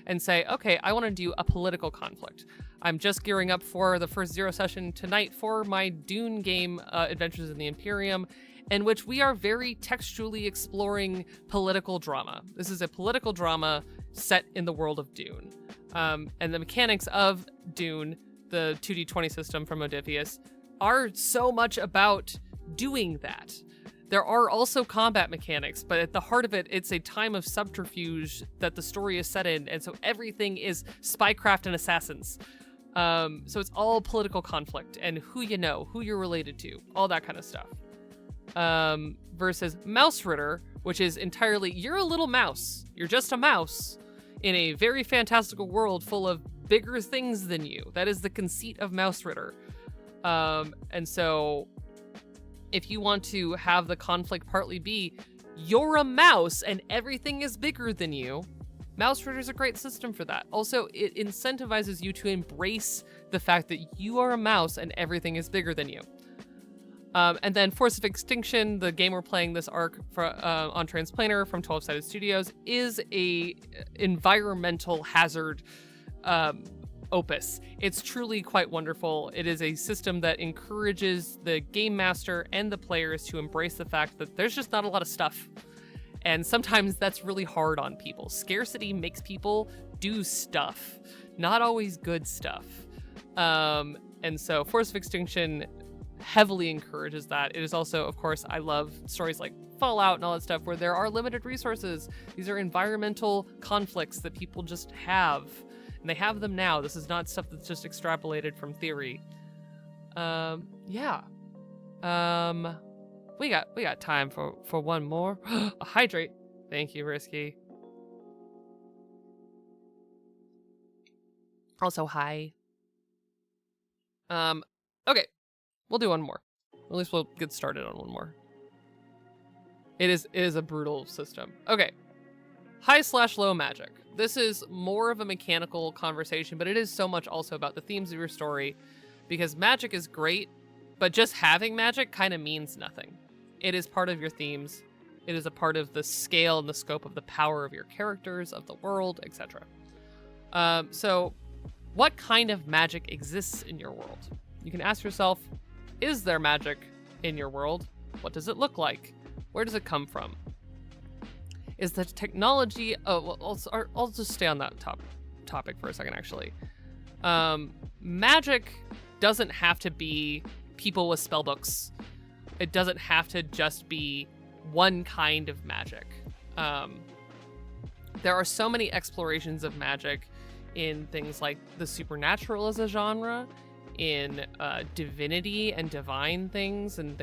and say, okay, I want to do a political conflict. I'm just gearing up for the first Zero session tonight for my Dune game, Adventures in the Imperium, in which we are very textually exploring political drama. This is a political drama set in the world of Dune. And the mechanics of Dune, the 2D20 system from Modiphius, are so much about doing that. There are also combat mechanics, but at the heart of it, it's a time of subterfuge that the story is set in, and so everything is spycraft and assassins. So it's all political conflict, and who you know, who you're related to, all that kind of stuff. Versus Mouse Ritter, which is entirely, you're a little mouse. You're just a mouse in a very fantastical world full of bigger things than you. That is the conceit of Mouse Ritter. And so if you want to have the conflict partly be, you're a mouse and everything is bigger than you, Mouse Ritter is a great system for that. Also, it incentivizes you to embrace the fact that you are a mouse and everything is bigger than you. And then Force of Extinction, the game we're playing this arc on Transplanar from 12-Sided Studios, is a environmental hazard opus. It's truly quite wonderful. It is a system that encourages the game master and the players to embrace the fact that there's just not a lot of stuff. And sometimes that's really hard on people. Scarcity makes people do stuff, not always good stuff. And so Force of Extinction heavily encourages that. It is also, of course, I love stories like Fallout and all that stuff where there are limited resources. These are environmental conflicts that people just have, and they have them now. This is not stuff that's just extrapolated from theory. Yeah. We got time for one more. A hydrate. Thank you, Risky. Also, hi. Okay, we'll do one more. At least we'll get started on one more. It is a brutal system. Okay. High/low magic. This is more of a mechanical conversation, but it is so much also about the themes of your story, because magic is great, but just having magic kind of means nothing. It is part of your themes. It is a part of the scale and the scope of the power of your characters, of the world, etc. So what kind of magic exists in your world? You can ask yourself, is there magic in your world? What does it look like? Where does it come from? Is the technology... Oh, well, I'll just stay on that topic for a second, actually. Magic doesn't have to be people with spellbooks. It doesn't have to just be one kind of magic. There are so many explorations of magic in things like the supernatural as a genre, in divinity and divine things and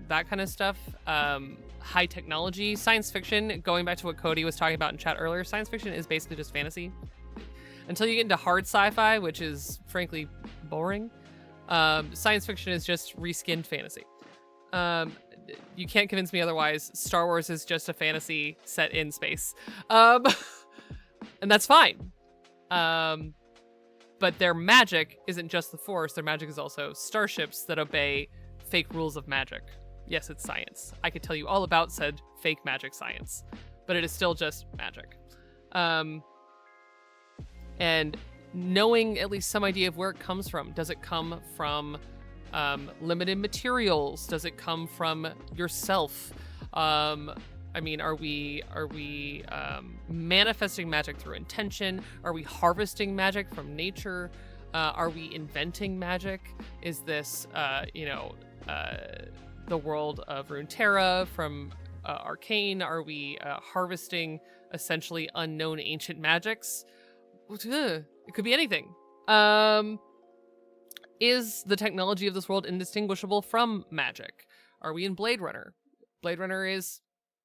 that kind of stuff. High technology, science fiction, going back to what Cody was talking about in chat earlier, science fiction is basically just fantasy. Until you get into hard sci-fi, which is frankly boring, science fiction is just reskinned fantasy. You can't convince me otherwise. Star Wars is just a fantasy set in space. And that's fine. But their magic isn't just the Force. Their magic is also starships that obey fake rules of magic. Yes, it's science. I could tell you all about said fake magic science, but it is still just magic. And knowing at least some idea of where it comes from. Does it come from limited materials? Does it come from yourself? I mean, are we manifesting magic through intention? Are we harvesting magic from nature? Are we inventing magic? Is this, the world of Runeterra from Arcane? Are we harvesting essentially unknown ancient magics? It could be anything. Is the technology of this world indistinguishable from magic? Are we in Blade Runner? Blade Runner is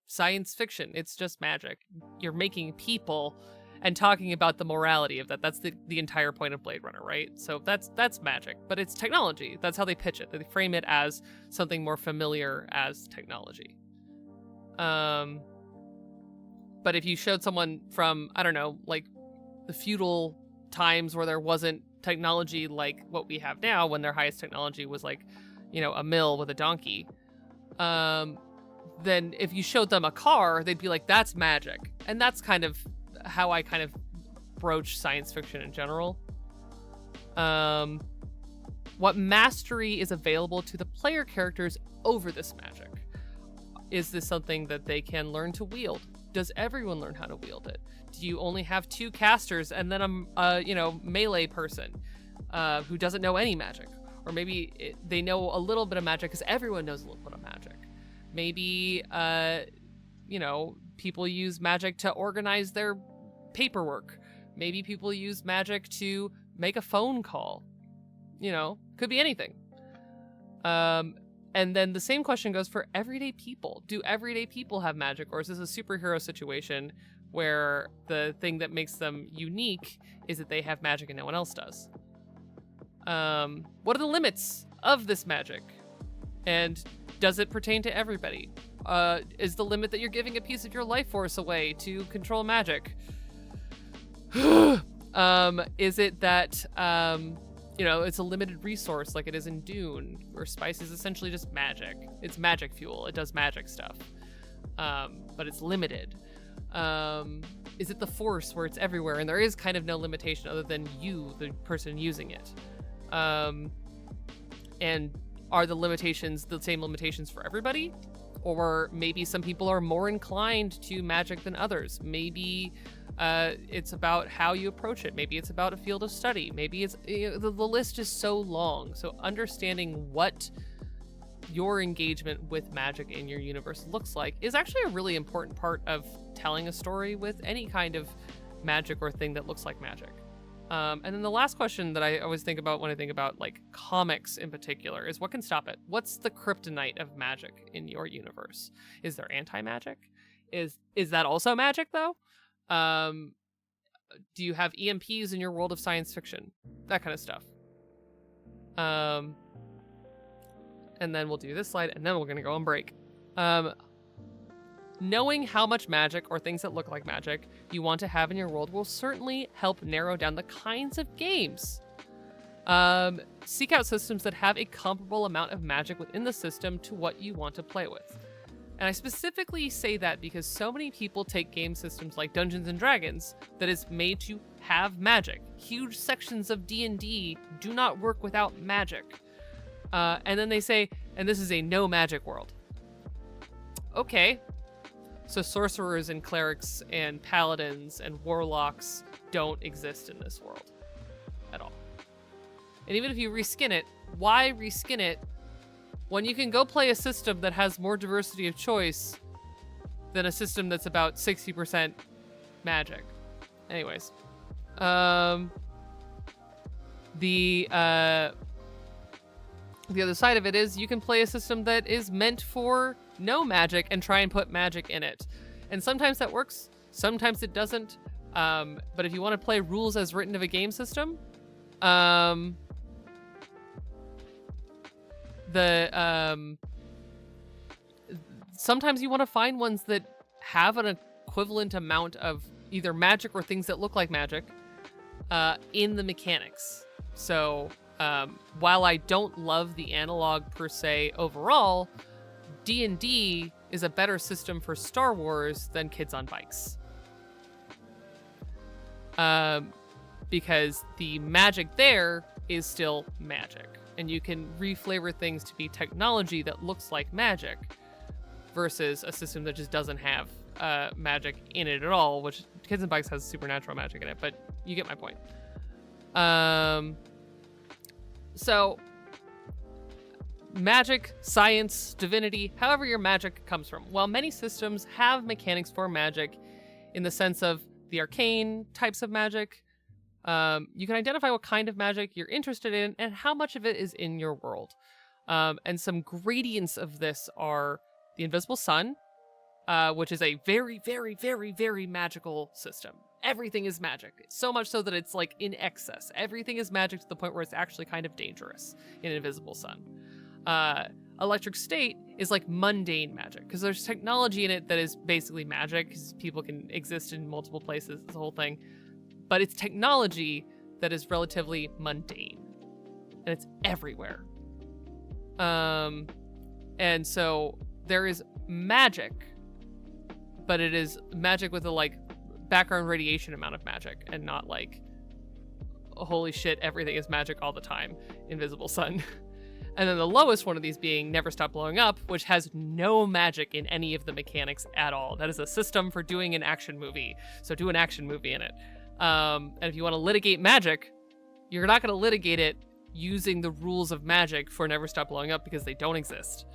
science fiction. It's just magic. You're making people and talking about the morality of that. That's the entire point of Blade Runner, right? So that's magic, but it's technology. That's how they pitch it. They frame it as something more familiar as technology. But if you showed someone from, I don't know, like the feudal times where there wasn't technology like what we have now, when their highest technology was like, a mill with a donkey, then if you showed them a car, they'd be like, that's magic. And that's kind of how I kind of broach science fiction in general. What mastery is available to the player characters over this magic? Is this something that they can learn to wield? Does everyone learn how to wield it? Do you only have 2 casters and then a melee person who doesn't know any magic? Or maybe they know a little bit of magic because everyone knows a little bit of magic. Maybe, people use magic to organize their paperwork. Maybe people use magic to make a phone call. Could be anything. And then the same question goes for everyday people. Do everyday people have magic, or is this a superhero situation where the thing that makes them unique is that they have magic and no one else does? What are the limits of this magic? And does it pertain to everybody? Is the limit that you're giving a piece of your life force away to control magic? Is it that, it's a limited resource like it is in Dune, where spice is essentially just magic. It's magic fuel. It does magic stuff. But it's limited. Is it the Force, where it's everywhere and there is kind of no limitation other than you, the person using it? And are the limitations the same limitations for everybody? Or maybe some people are more inclined to magic than others. Maybe it's about how you approach it. Maybe it's about a field of study. Maybe it's the list is so long. So understanding what your engagement with magic in your universe looks like is actually a really important part of telling a story with any kind of magic or thing that looks like magic. And then the last question that I always think about when I think about like comics in particular is what can stop it? What's the kryptonite of magic in your universe? Is there anti-magic? Is that also magic though? Do you have EMPs in your world of science fiction? That kind of stuff. And then we'll do this slide, and then we're going to go on break. Knowing how much magic or things that look like magic you want to have in your world will certainly help narrow down the kinds of games. Seek out systems that have a comparable amount of magic within the system to what you want to play with. And I specifically say that because so many people take game systems like Dungeons and Dragons that is made to have magic. Huge sections of D&D do not work without magic. And then they say, and this is a no magic world. Okay. So sorcerers and clerics and paladins and warlocks don't exist in this world at all. And even if you reskin it, why reskin it when you can go play a system that has more diversity of choice than a system that's about 60% magic? Anyways. The other side of it is you can play a system that is meant for no magic and try and put magic in it. And sometimes that works, sometimes it doesn't. But if you want to play rules as written of a game system, sometimes you want to find ones that have an equivalent amount of either magic or things that look like magic in the mechanics. So while I don't love the analog per se overall, D&D is a better system for Star Wars than Kids on Bikes. Because the magic there is still magic. And you can reflavor things to be technology that looks like magic versus a system that just doesn't have magic in it at all, which Kids and Bikes has supernatural magic in it, but you get my point. So magic, science, divinity, however your magic comes from. While many systems have mechanics for magic in the sense of the arcane types of magic, you can identify what kind of magic you're interested in and how much of it is in your world. And some gradients of this are the Invisible Sun, which is a very, very, very, very magical system. Everything is magic. So much so that it's like in excess. Everything is magic to the point where it's actually kind of dangerous in Invisible Sun. Electric State is like mundane magic because there's technology in it that is basically magic because people can exist in multiple places, the whole thing. But it's technology that is relatively mundane and it's everywhere. And so there is magic, but it is magic with a like background radiation amount of magic and not like, holy shit, everything is magic all the time, Invisible Sun. And then the lowest one of these being Never Stop Blowing Up, which has no magic in any of the mechanics at all. That is a system for doing an action movie. So do an action movie in it. And if you want to litigate magic, you're not going to litigate it using the rules of magic for Never Stop Blowing Up because they don't exist.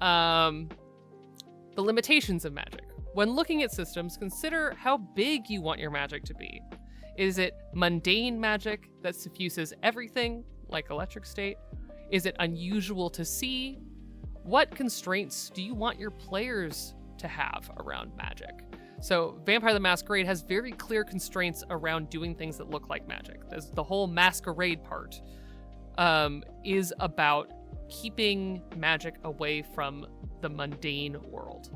The limitations of magic. When looking at systems, consider how big you want your magic to be. Is it mundane magic that suffuses everything, like Electric State? Is it unusual to see? What constraints do you want your players to have around magic? So Vampire the Masquerade has very clear constraints around doing things that look like magic. There's the whole masquerade part is about keeping magic away from the mundane world.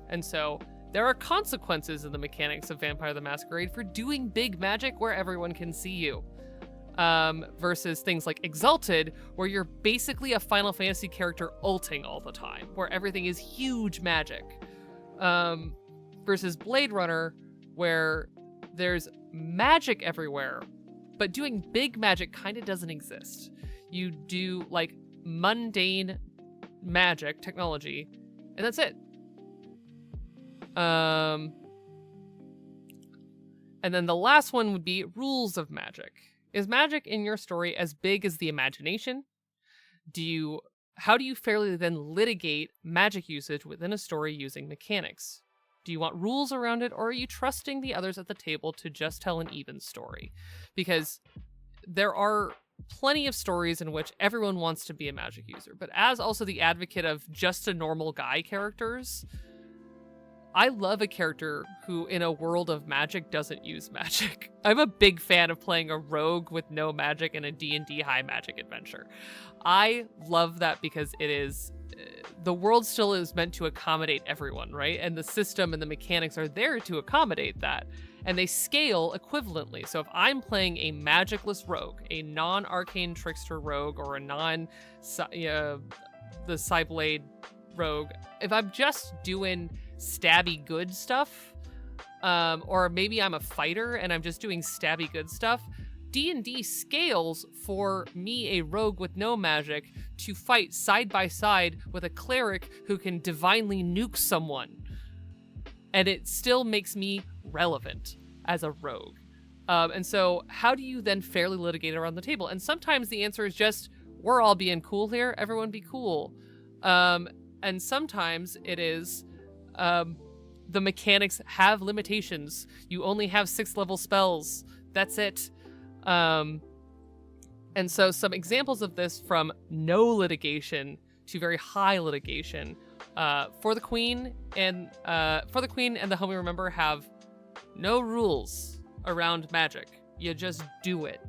And so there are consequences in the mechanics of Vampire the Masquerade for doing big magic where everyone can see you. Versus things like Exalted, where you're basically a Final Fantasy character ulting all the time, where everything is huge magic. Versus Blade Runner, where there's magic everywhere, but doing big magic kind of doesn't exist. You do like mundane magic technology, and that's it. And then the last one would be rules of magic. Is magic in your story as big as the imagination? How do you fairly then litigate magic usage within a story using mechanics? Do you want rules around it, or are you trusting the others at the table to just tell an even story? Because there are plenty of stories in which everyone wants to be a magic user, but as also the advocate of just a normal guy characters, I love a character who, in a world of magic, doesn't use magic. I'm a big fan of playing a rogue with no magic in a D&D high magic adventure. I love that because it is... the world still is meant to accommodate everyone, right? And the system and the mechanics are there to accommodate that. And they scale equivalently. So if I'm playing a magicless rogue, a non-arcane trickster rogue, or a the Cyblade rogue, if I'm just doing stabby good stuff, or maybe I'm a fighter and I'm just doing stabby good stuff, D&D scales for me, a rogue with no magic, to fight side by side with a cleric who can divinely nuke someone. And it still makes me relevant as a rogue. And so how do you then fairly litigate around the table? And sometimes the answer is just, we're all being cool here, everyone be cool. And sometimes it is, the mechanics have limitations. You only have 6 level spells. That's it. And so some examples of this from no litigation to very high litigation. For the Queen and the Home We Remember have no rules around magic. You just do it.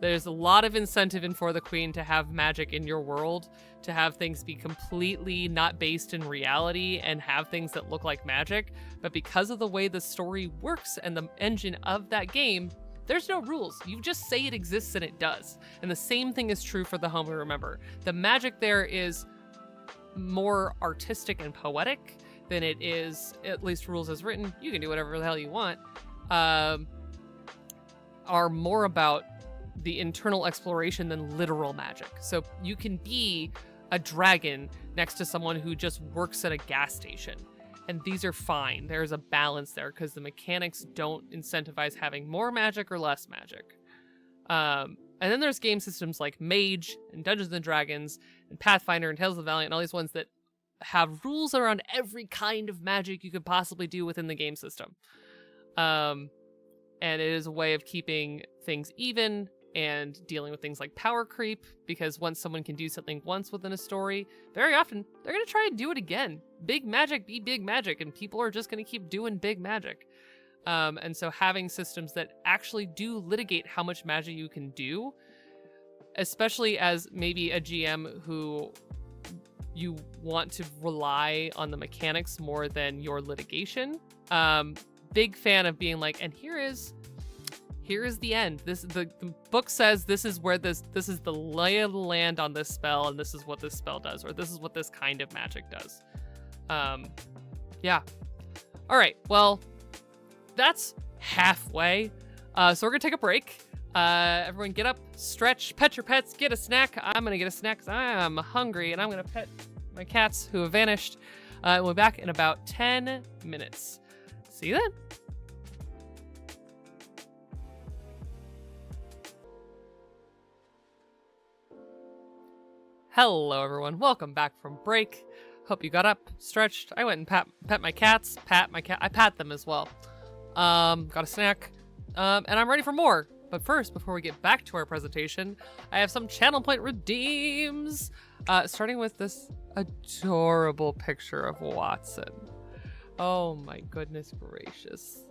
There's a lot of incentive in For the Queen to have magic in your world, to have things be completely not based in reality and have things that look like magic. But because of the way the story works and the engine of that game, there's no rules. You just say it exists and it does. And the same thing is true for the Home We Remember. The magic there is more artistic and poetic than it is, at least rules as written, you can do whatever the hell you want, are more about the internal exploration than literal magic. So you can be a dragon next to someone who just works at a gas station. And these are fine. There's a balance there because the mechanics don't incentivize having more magic or less magic. And then there's game systems like Mage and Dungeons & Dragons and Pathfinder and Tales of the Valiant and all these ones that have rules around every kind of magic you could possibly do within the game system. And it is a way of keeping things even and dealing with things like power creep, because once someone can do something once within a story, very often they're going to try and do it again. Big magic be big magic, and people are just going to keep doing big magic. And so having systems that actually do litigate how much magic you can do, especially as maybe a GM who you want to rely on the mechanics more than your litigation. Big fan of being like, and here is the end. The book says this is where this is the lay of the land on this spell, and this is what this spell does, or this is what this kind of magic does. Yeah. All right. Well, that's halfway. So we're gonna take a break. Everyone get up, stretch, pet your pets, get a snack. I'm gonna get a snack because I'm hungry, and I'm gonna pet my cats who have vanished. We'll be back in about 10 minutes. See you then. Hello, everyone. Welcome back from break. Hope you got up, stretched. I went and pet my cats. I pat them as well. Got a snack. And I'm ready for more. But first, before we get back to our presentation, I have some channel point redeems. Starting with this adorable picture of Watson. Oh my goodness gracious.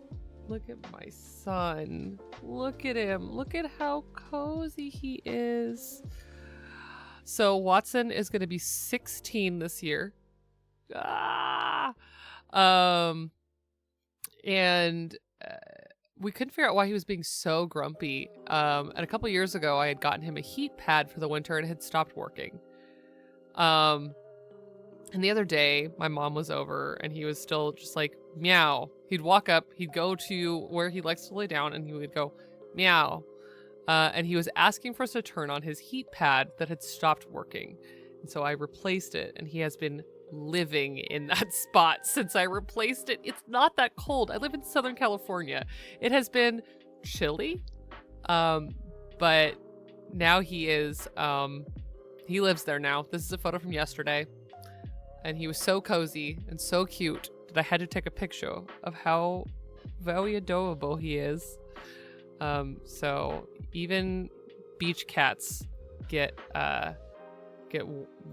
Look at my son. Look at him. Look at how cozy he is. So Watson is going to be 16 this year. We couldn't figure out why he was being so grumpy. And a couple years ago, I had gotten him a heat pad for the winter and it had stopped working. And the other day, my mom was over and he was still just like, meow. He'd walk up, he'd go to where he likes to lay down, and he would go, meow. And he was asking for us to turn on his heat pad that had stopped working. And so I replaced it, and he has been living in that spot since I replaced it. It's not that cold. I live in Southern California. It has been chilly, but now he is, he lives there now. This is a photo from yesterday, and he was so cozy and so cute that I had to take a picture of how very adorable he is. So even beach cats get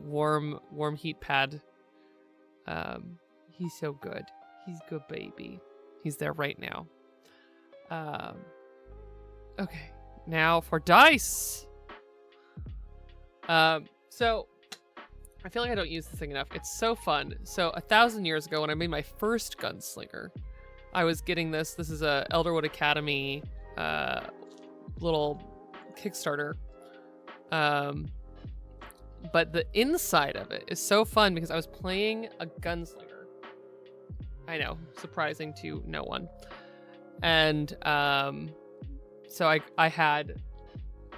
warm heat pad. He's so good. He's good, baby. He's there right now. Okay, now for dice. So I feel like I don't use this thing enough. It's so fun. So 1,000 years ago, when I made my first gunslinger, I was getting this. This is a Elderwood Academy little Kickstarter. But the inside of it is so fun because I was playing a gunslinger. I know, surprising to no one. And so I had,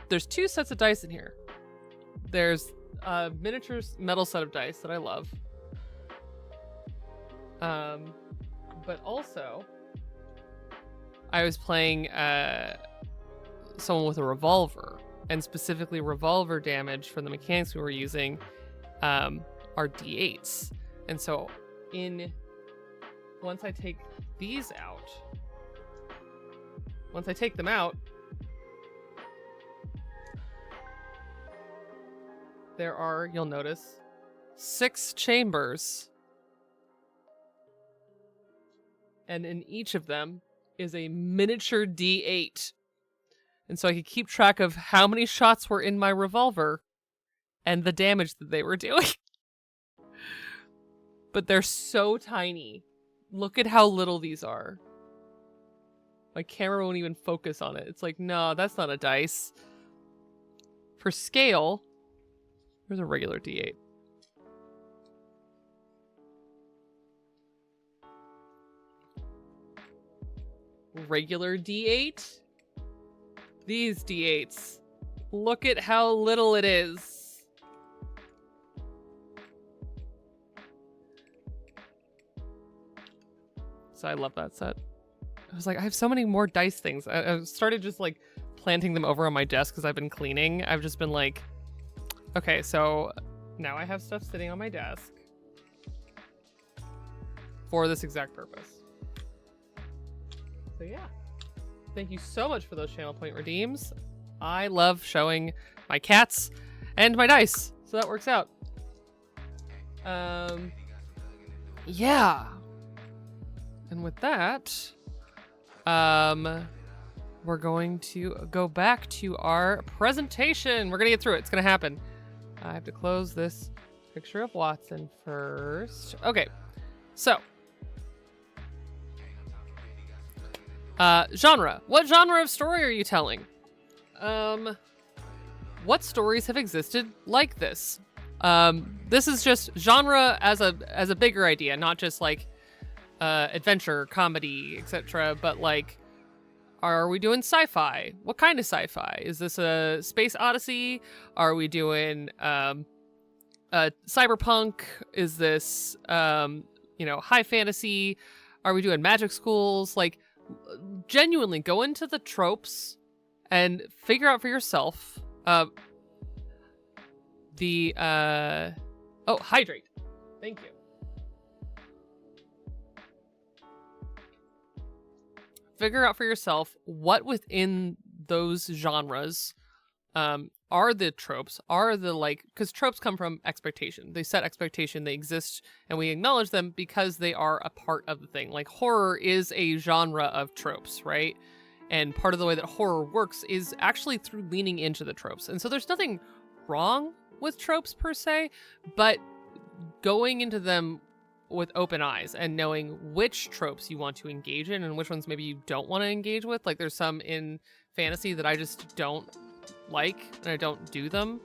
there's 2 sets of dice in here. There's a miniature metal set of dice that I love. But also, I was playing someone with a revolver, and specifically revolver damage from the mechanics we were using are D8s. And so once I take them out, there are, you'll notice, 6 chambers. And in each of them is a miniature D8. And so I could keep track of how many shots were in my revolver and the damage that they were doing. But they're so tiny. Look at how little these are. My camera won't even focus on it. It's like, no, that's not a dice. For scale, there's a regular D8. Regular D8? These D8s. Look at how little it is. So I love that set. I was like, I have so many more dice things. I started just like planting them over on my desk because I've been cleaning. I've just been like, okay, so now I have stuff sitting on my desk for this exact purpose. So yeah. Thank you so much for those channel point redeems. I love showing my cats and my dice, so that works out. Yeah. And with that, we're going to go back to our presentation. We're gonna get through it. It's gonna happen. I have to close this picture of Watson first. Okay, so. Genre. What genre of story are you telling? What stories have existed like this? This is just genre as a bigger idea, not just like adventure, comedy, etc. But like, are we doing sci-fi? What kind of sci-fi? Is this a space odyssey? Are we doing cyberpunk? Is this high fantasy? Are we doing magic schools? Like, genuinely go into the tropes and figure out for yourself hydrate. Thank you. Figure out for yourself what within those genres are the tropes, are the because tropes come from expectation. They set expectation, they exist, and we acknowledge them because they are a part of the thing. Like horror is a genre of tropes, right? And part of the way that horror works is actually through leaning into the tropes. And so there's nothing wrong with tropes per se, but going into them with open eyes and knowing which tropes you want to engage in and which ones maybe you don't want to engage with. Like there's some in fantasy that I just don't like and I don't do them.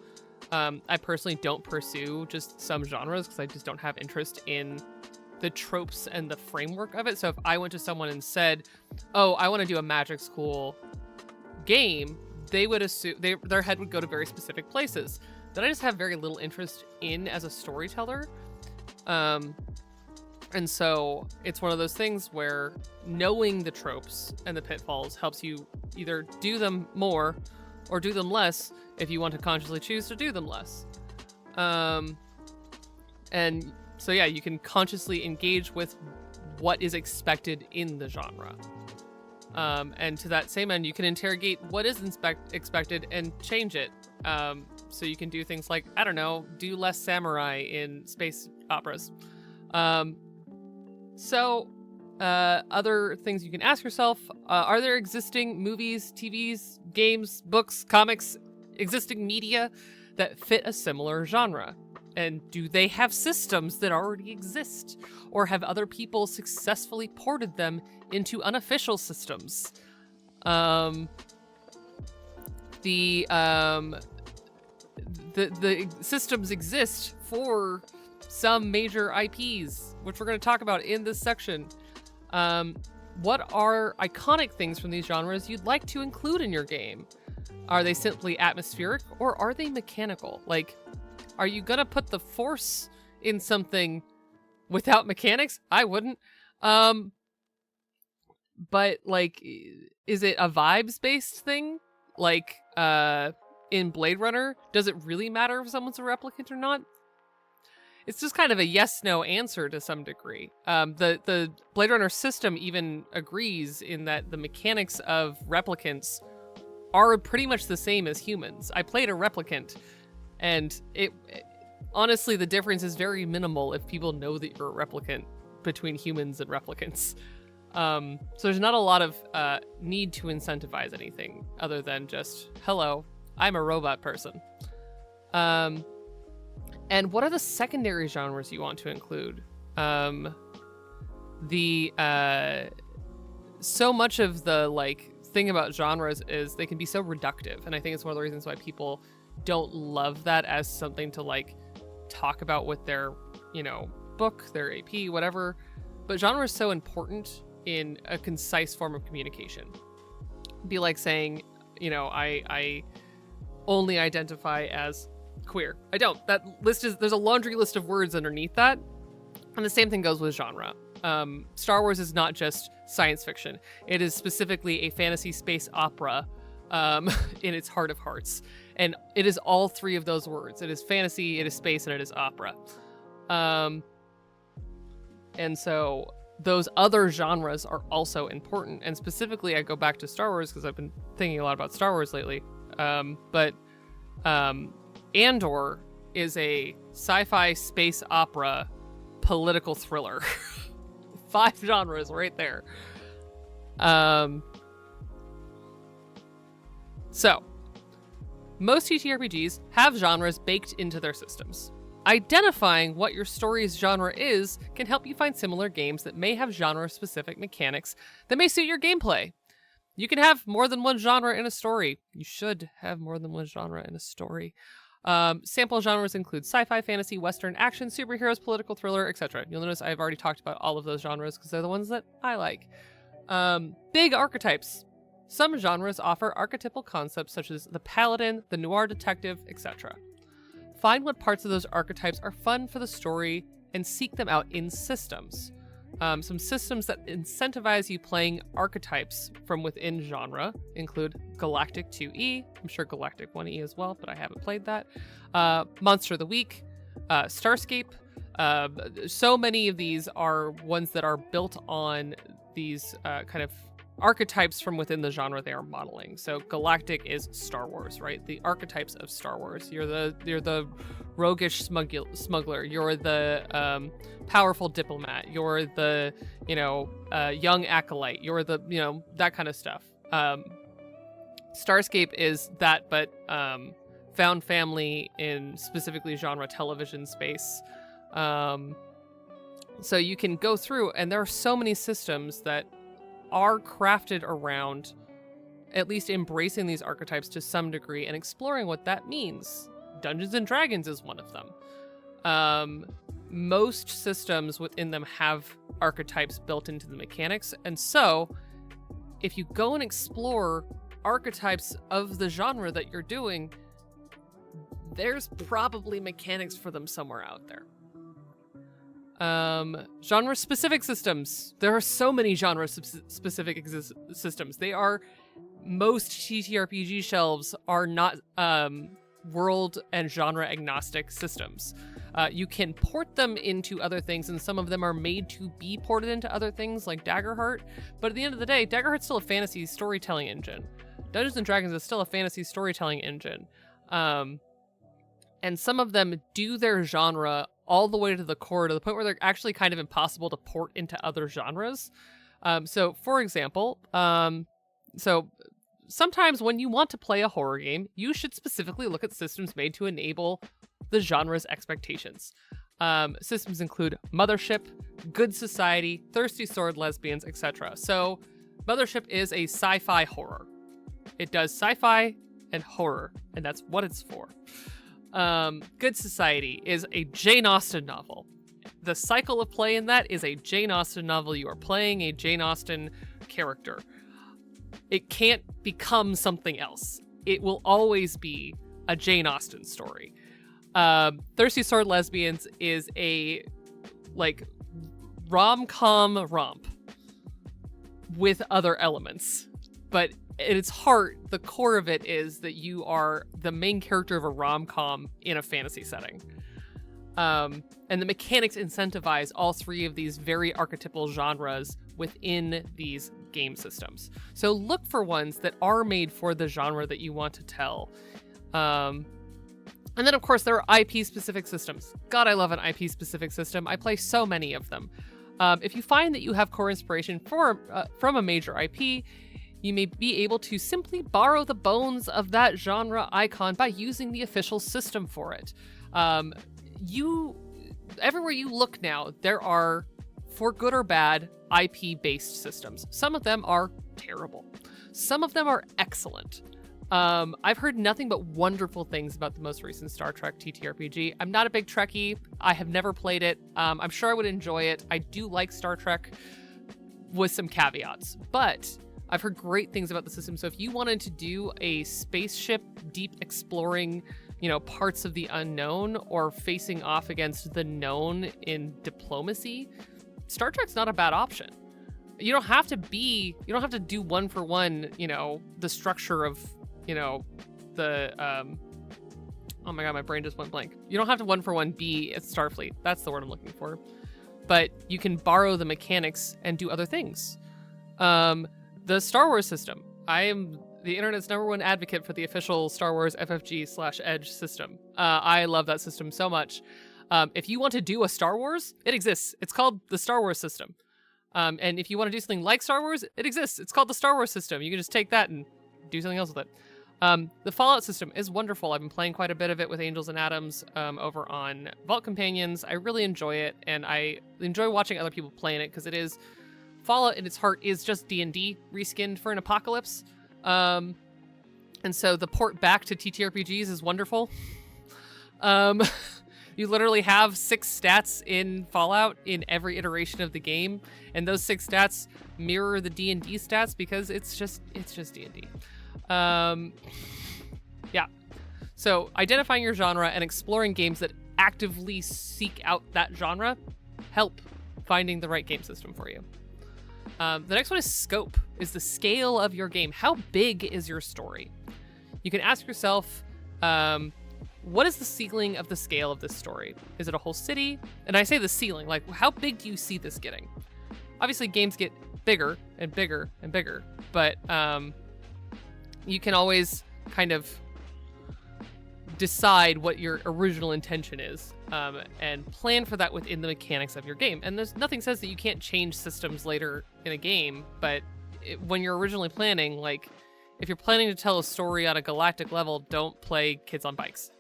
I personally don't pursue just some genres because I just don't have interest in the tropes and the framework of it. So if I went to someone and said, oh, I want to do a magic school game, they would assume their head would go to very specific places that I just have very little interest in as a storyteller. And so it's one of those things where knowing the tropes and the pitfalls helps you either do them more or do them less if you want to consciously choose to do them less. And so yeah, you can consciously engage with what is expected in the genre. And to that same end, you can interrogate what is expected and change it. So you can do things like, I don't know, do less samurai in space operas. So Other things you can ask yourself, are there existing movies, TVs, games, books, comics, existing media that fit a similar genre? And do they have systems that already exist? Or have other people successfully ported them into unofficial systems? The systems exist for some major IPs, which we're going to talk about in this section. What are iconic things from these genres you'd like to include in your game? Are they simply atmospheric, or are they mechanical? Like, are you gonna put the Force in something without mechanics? I wouldn't. But like, is it a vibes-based thing? Like, in Blade Runner, does it really matter if someone's a replicant or not? It's just kind of a yes-no answer to some degree. The Blade Runner system even agrees in that the mechanics of replicants are pretty much the same as humans. I played a replicant, and honestly, the difference is very minimal if people know that you're a replicant between humans and replicants. So there's not a lot of need to incentivize anything other than just, hello, I'm a robot person. And what are the secondary genres you want to include? So much of the thing about genres is they can be so reductive, and I think it's one of the reasons why people don't love that as something to talk about with their, book, their AP, whatever. But genre is so important in a concise form of communication. It'd be like saying, I only identify as queer. I don't. There's a laundry list of words underneath that. And the same thing goes with genre. Star Wars is not just science fiction. It is specifically a fantasy space opera in its heart of hearts. And it is all three of those words. It is fantasy, it is space, and it is opera. And so those other genres are also important. And specifically, I go back to Star Wars because I've been thinking a lot about Star Wars lately. But Andor is a sci-fi space opera political thriller. 5 genres right there. So, most TTRPGs have genres baked into their systems. Identifying what your story's genre is can help you find similar games that may have genre-specific mechanics that may suit your gameplay. You can have more than one genre in a story. You should have more than one genre in a story. Sample genres include sci-fi, fantasy, western, action, superheroes, political thriller, etc. You'll notice I've already talked about all of those genres because they're the ones that I like. Big archetypes. Some genres offer archetypal concepts such as the paladin, the noir detective, etc. Find what parts of those archetypes are fun for the story and seek them out in systems. Some systems that incentivize you playing archetypes from within genre include Galactic 2E, I'm sure Galactic 1E as well, but I haven't played that. Monster of the Week, Starscape. So many of these are ones that are built on these kind of archetypes from within the genre they are modeling. So Galactic is Star Wars, right? The archetypes of Star Wars. You're the roguish smuggler. You're the powerful diplomat. You're the young acolyte. You're the that kind of stuff. Starscape is that, but found family in specifically genre television space. So you can go through, and there are so many systems that are crafted around at least embracing these archetypes to some degree and exploring what that means. Dungeons and Dragons is one of them. Most systems within them have archetypes built into the mechanics, and so if you go and explore archetypes of the genre that you're doing, there's probably mechanics for them somewhere out there. Genre-specific systems. There are so many genre-specific systems. Most TTRPG shelves are not world and genre-agnostic systems. You can port them into other things, and some of them are made to be ported into other things, like Daggerheart. But at the end of the day, Daggerheart's still a fantasy storytelling engine. Dungeons and Dragons is still a fantasy storytelling engine. And some of them do their genre all the way to the core, to the point where they're actually kind of impossible to port into other genres. So, for example, so sometimes when you want to play a horror game, you should specifically look at systems made to enable the genre's expectations. Systems include Mothership, Good Society, Thirsty Sword Lesbians, etc. So, Mothership is a sci-fi horror. It does sci-fi and horror, and that's what it's for. Good Society is a Jane Austen novel. The cycle of play in that is a Jane Austen novel. You are playing a Jane Austen character. It can't become something else. It will always be a Jane Austen story. Thirsty Sword Lesbians is a rom-com romp with other elements, but at its heart, the core of it is that you are the main character of a rom-com in a fantasy setting. And the mechanics incentivize all three of these very archetypal genres within these game systems. So look for ones that are made for the genre that you want to tell. And then, of course, there are IP-specific systems. God, I love an IP-specific system. I play so many of them. If you find that you have core inspiration from a major IP, you may be able to simply borrow the bones of that genre icon by using the official system for it. Everywhere you look now, there are, for good or bad, IP-based systems. Some of them are terrible. Some of them are excellent. I've heard nothing but wonderful things about the most recent Star Trek TTRPG. I'm not a big Trekkie. I have never played it. I'm sure I would enjoy it. I do like Star Trek with some caveats, but I've heard great things about the system. So if you wanted to do a spaceship deep exploring, parts of the unknown or facing off against the known in diplomacy, Star Trek's not a bad option. You don't have to do one for one, the structure of, oh my god, my brain just went blank. You don't have to one for one be at Starfleet. That's the word I'm looking for. But you can borrow the mechanics and do other things. The Star Wars system. I am the internet's #1 advocate for the official Star Wars FFG/Edge system. I love that system so much. If you want to do a Star Wars, it exists. It's called the Star Wars system. And if you want to do something like Star Wars, it exists. It's called the Star Wars system. You can just take that and do something else with it. The Fallout system is wonderful. I've been playing quite a bit of it with Angels and Atoms over on Vault Companions. I really enjoy it, and I enjoy watching other people playing it because it is Fallout in its heart is just D&D reskinned for an apocalypse. And so the port back to TTRPGs is wonderful. You literally have 6 stats in Fallout in every iteration of the game, and those 6 stats mirror the D&D stats because it's just D&D. Yeah. So identifying your genre and exploring games that actively seek out that genre help finding the right game system for you. The next one is scope, is the scale of your game. How big is your story? You can ask yourself, what is the ceiling of the scale of this story? Is it a whole city? And I say the ceiling, like how big do you see this getting? Obviously games get bigger and bigger and bigger, but you can always kind of decide what your original intention is and plan for that within the mechanics of your game. And there's nothing says that you can't change systems later in a game, but when you're originally planning, like if you're planning to tell a story on a galactic level, don't play Kids on Bikes.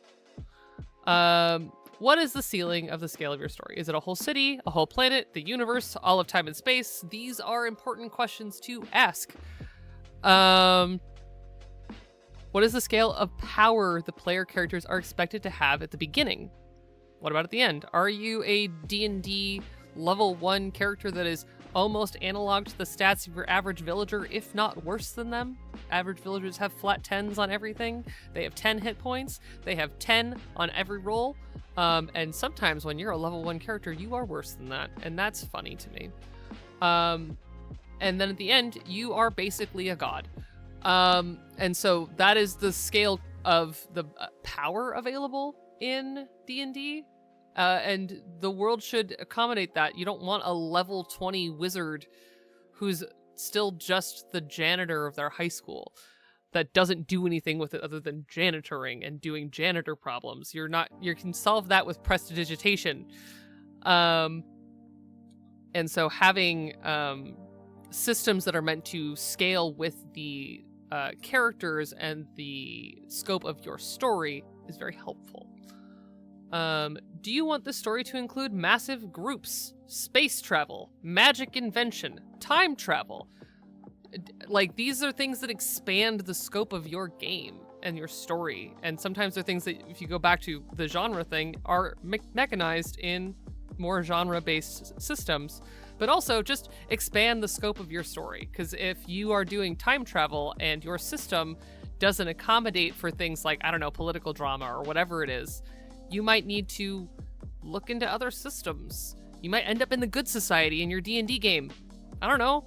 What is the ceiling of the scale of your story? Is it a whole city, a whole planet, the universe, all of time and space? These are important questions to ask. What is the scale of power the player characters are expected to have at the beginning? What about at the end? Are you a D&D level 1 character that is almost analog to the stats of your average villager, if not worse than them? Average villagers have flat 10s on everything. They have 10 hit points. They have 10 on every roll. And sometimes when you're a level 1 character, you are worse than that. And that's funny to me. And then at the end, you are basically a god. And so that is the scale of the power available in D&D. And the world should accommodate that. You don't want a level 20 wizard who's still just the janitor of their high school. that doesn't do anything with it other than janitoring and doing janitor problems. You can solve that with prestidigitation. And so having systems that are meant to scale with the characters and the scope of your story is very helpful. Do you want the story to include massive groups, space travel, magic invention, time travel? Like, these are things that expand the scope of your game and your story. And sometimes they're things that, if you go back to the genre thing, are mechanized in more genre-based systems, but also just expand the scope of your story. Because if you are doing time travel and your system doesn't accommodate for things like, I don't know, political drama or whatever it is, you might need to look into other systems. You might end up in the good society in your D&D game. I don't know.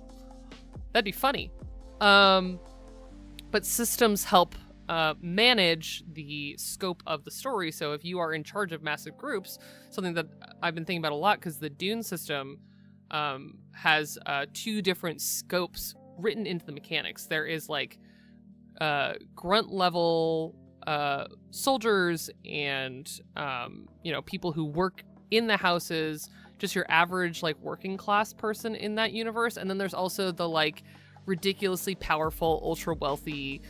That'd be funny. But systems help manage the scope of the story. So if you are in charge of massive groups, something that I've been thinking about a lot, because the Dune system has 2 different scopes written into the mechanics. There is like grunt level soldiers and people who work in the houses, just your average like working class person in that universe. And then there's also the like ridiculously powerful, ultra wealthy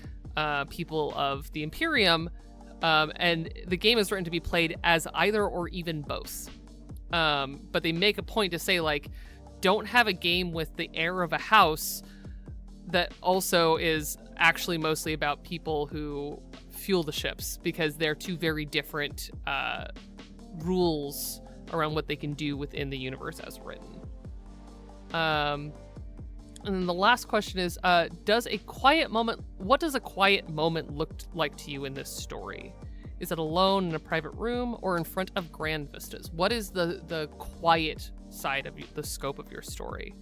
people of the Imperium, and the game is written to be played as either or even both. But they make a point to say, like, don't have a game with the air of a house that also is actually mostly about people who fuel the ships, because they're 2 very different rules around what they can do within the universe as written. And then the last question is, what does a quiet moment look like to you in this story? Is it alone in a private room or in front of grand vistas? What is the quiet side of the scope of your story?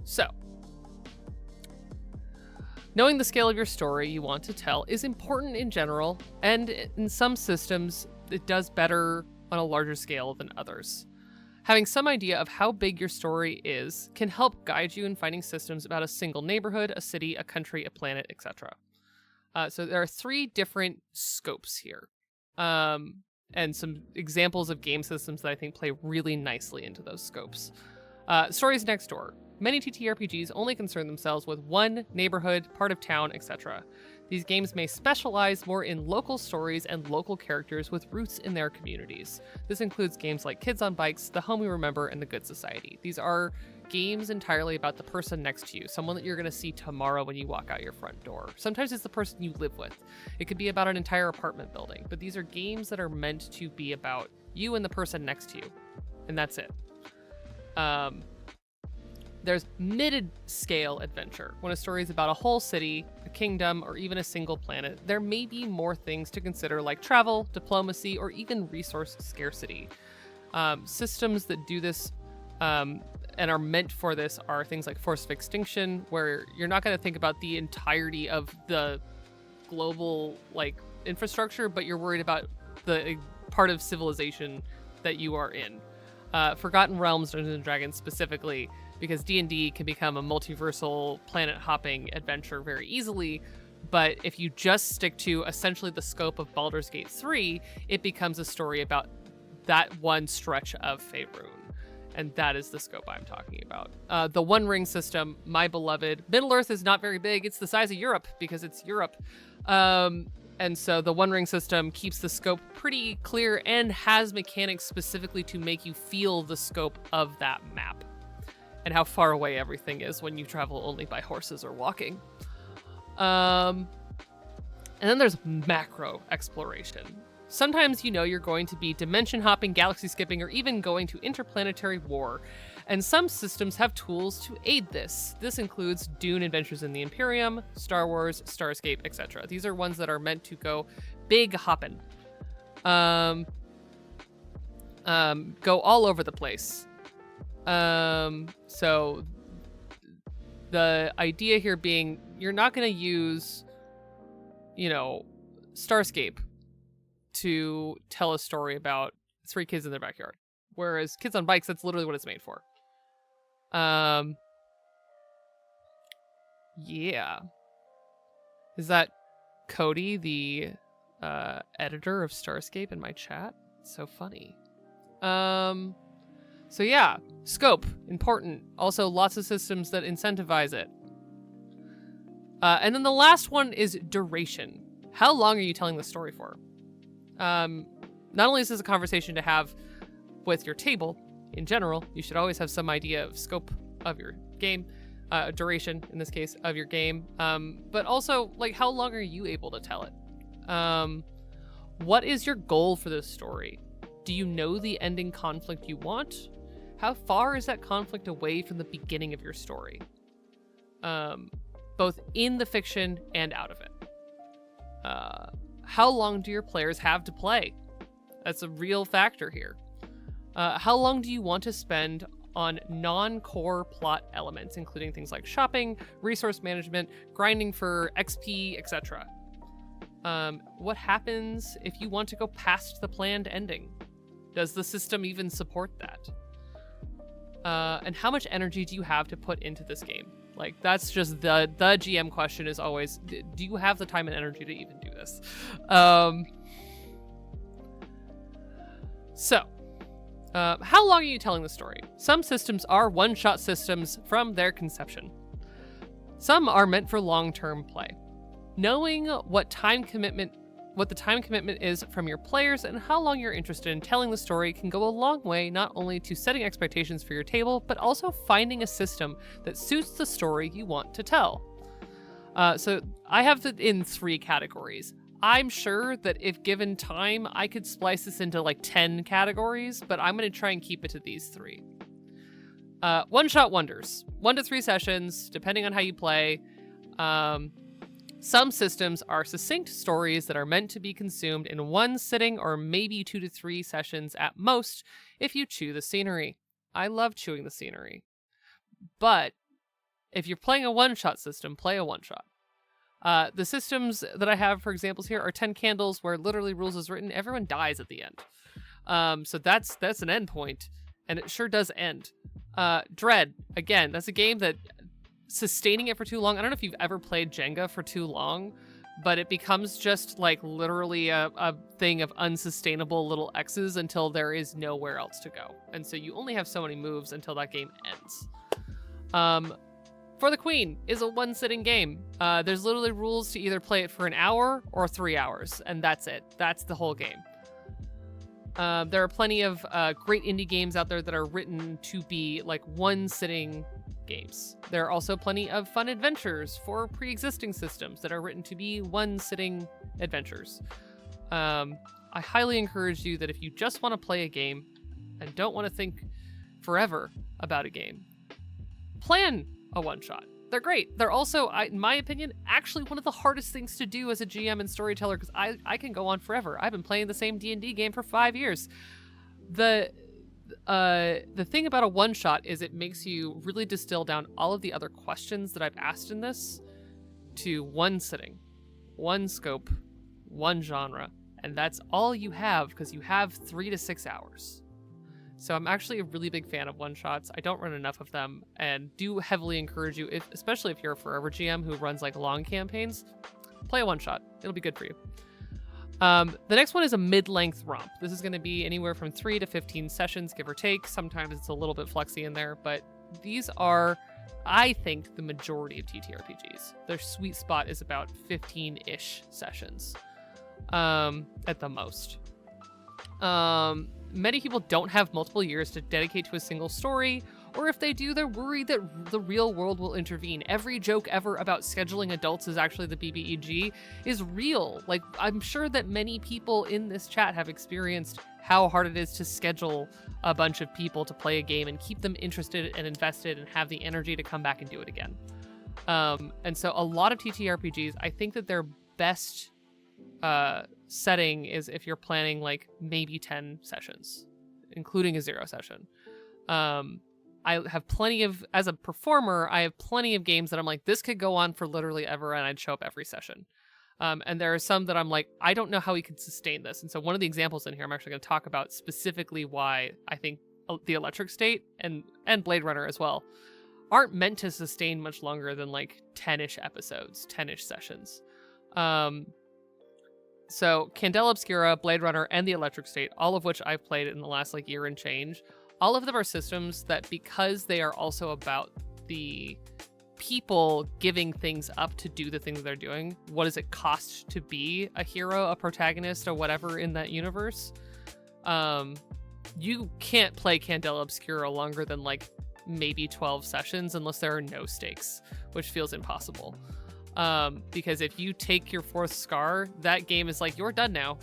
So, knowing the scale of your story you want to tell is important in general, and in some systems, it does better on a larger scale than others. Having some idea of how big your story is can help guide you in finding systems about a single neighborhood, a city, a country, a planet, etc. So there are 3 different scopes here, and some examples of game systems that I think play really nicely into those scopes. Stories next door. Many TTRPGs only concern themselves with one neighborhood, part of town, etc. These games may specialize more in local stories and local characters with roots in their communities. This includes games like Kids on Bikes, The Home We Remember, and The Good Society. These are games entirely about the person next to you, someone that you're going to see tomorrow when you walk out your front door. Sometimes it's the person you live with. It could be about an entire apartment building, but these are games that are meant to be about you and the person next to you, and that's it. There's mid-scale adventure, when a story is about a whole city, a kingdom, or even a single planet. There may be more things to consider, like travel, diplomacy, or even resource scarcity. Systems that do this and are meant for this are things like Force of Extinction, where you're not going to think about the entirety of the global infrastructure, but you're worried about the part of civilization that you are in. Forgotten Realms, Dungeons & Dragons specifically, because D&D can become a multiversal planet-hopping adventure very easily, but if you just stick to essentially the scope of Baldur's Gate 3, it becomes a story about that one stretch of Faerun, and that is the scope I'm talking about. The One Ring system, my beloved. Middle-earth is not very big. It's the size of Europe, because it's Europe. And so the One Ring system keeps the scope pretty clear and has mechanics specifically to make you feel the scope of that map and how far away everything is when you travel only by horses or walking. And then there's macro exploration. Sometimes you're going to be dimension hopping, galaxy skipping, or even going to interplanetary war. And some systems have tools to aid this. This includes Dune Adventures in the Imperium, Star Wars, Starscape, etc. These are ones that are meant to go big hopping. Go all over the place. So the idea here being, you're not going to use, Starscape to tell a story about 3 kids in their backyard. Whereas Kids on Bikes, that's literally what it's made for. Yeah. Is that Cody, the editor of Starscape, in my chat? So funny. So yeah, scope, important. Also, lots of systems that incentivize it. And then the last one is duration. How long are you telling the story for? Not only is this a conversation to have with your table in general, you should always have some idea of scope of your game, duration in this case of your game, but also like how long are you able to tell it? What is your goal for this story? Do you know the ending conflict you want? How far is that conflict away from the beginning of your story? Both in the fiction and out of it. How long do your players have to play? That's a real factor here. How long do you want to spend on non-core plot elements, including things like shopping, resource management, grinding for XP, etc.? What happens if you want to go past the planned ending? Does the system even support that? And how much energy do you have to put into this game? Like, that's just the GM question is always, do you have the time and energy to even do this? How long are you telling the story? Some systems are one-shot systems from their conception. Some are meant for long-term play. Knowing what the time commitment is from your players and how long you're interested in telling the story can go a long way, not only to setting expectations for your table, but also finding a system that suits the story you want to tell. So I have it in 3 categories. I'm sure that if given time, I could splice this into like 10 categories, but I'm going to try and keep it to these 3. One-shot wonders. 1 to 3 sessions, depending on how you play. Some systems are succinct stories that are meant to be consumed in 1 sitting or maybe 2 to 3 sessions at most if you chew the scenery. I love chewing the scenery. But if you're playing a one-shot system, play a one-shot. The systems that I have for examples here are 10 Candles, where literally rules is written, everyone dies at the end. So that's an end point, and it sure does end. Dread, again, that's a game that sustaining it for too long, I don't know if you've ever played Jenga for too long, but it becomes just like literally a thing of unsustainable little X's until there is nowhere else to go. And so you only have so many moves until that game ends. For the Queen is a 1-sitting game. There's literally rules to either play it for an hour or 3 hours, and that's it. That's the whole game. There are plenty of great indie games out there that are written to be like 1-sitting games. There are also plenty of fun adventures for pre-existing systems that are written to be 1-sitting adventures. I highly encourage you that if you just want to play a game and don't want to think forever about a game, plan a one-shot. They're great. They're also, in my opinion, actually one of the hardest things to do as a GM and storyteller, because I can go on forever. I've been playing the same D&D game for 5 years. The thing about a one-shot is it makes you really distill down all of the other questions that I've asked in this to 1 sitting, 1 scope, 1 genre, and that's all you have because you have 3 to 6 hours. So I'm actually a really big fan of one-shots. I don't run enough of them, and do heavily encourage you, especially if you're a forever GM who runs like long campaigns, play a one-shot. It'll be good for you. The next one is a mid-length romp. This is going to be anywhere from 3 to 15 sessions, give or take. Sometimes it's a little bit flexy in there, but these are, I think, the majority of TTRPGs. Their sweet spot is about 15-ish sessions at the most. Many people don't have multiple years to dedicate to a single story, or if they do, they're worried that the real world will intervene. Every joke ever about scheduling adults is actually the BBEG is real. Like, I'm sure that many people in this chat have experienced how hard it is to schedule a bunch of people to play a game and keep them interested and invested and have the energy to come back and do it again. And so a lot of TTRPGs, I think that their best setting is if you're planning like maybe 10 sessions, including a 0 session. I have plenty of, as a performer, I have plenty of games that I'm like, this could go on for literally ever, and I'd show up every session. And there are some that I'm like, I don't know how we could sustain this. And so one of the examples in here, I'm actually going to talk about specifically why I think the Electric State and Blade Runner as well aren't meant to sustain much longer than like 10-ish episodes, 10-ish sessions. So Candela Obscura, Blade Runner, and the Electric State, all of which I've played in the last like year and change, all of them are systems that, because they are also about the people giving things up to do the things that they're doing, what does it cost to be a hero, a protagonist, or whatever in that universe? You can't play Candela Obscura longer than like maybe 12 sessions unless there are no stakes, which feels impossible. Because if you take your 4th scar, that game is like, you're done now.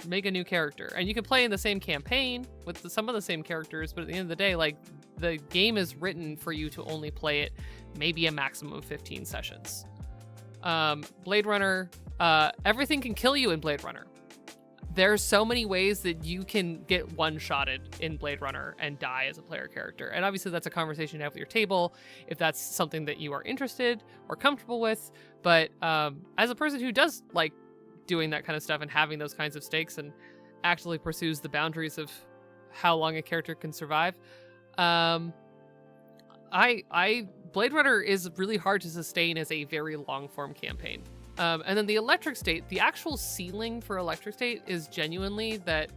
Make a new character. And you can play in the same campaign with some of the same characters, but at the end of the day, like, the game is written for you to only play it maybe a maximum of 15 sessions. Blade Runner, everything can kill you in Blade Runner. There's so many ways that you can get one-shotted in Blade Runner and die as a player character. And obviously that's a conversation to have with your table if that's something that you are interested or comfortable with. But as a person who does like doing that kind of stuff and having those kinds of stakes and actively pursues the boundaries of how long a character can survive, Blade Runner is really hard to sustain as a very long-form campaign. And then the Electric State, the actual ceiling for Electric State is genuinely that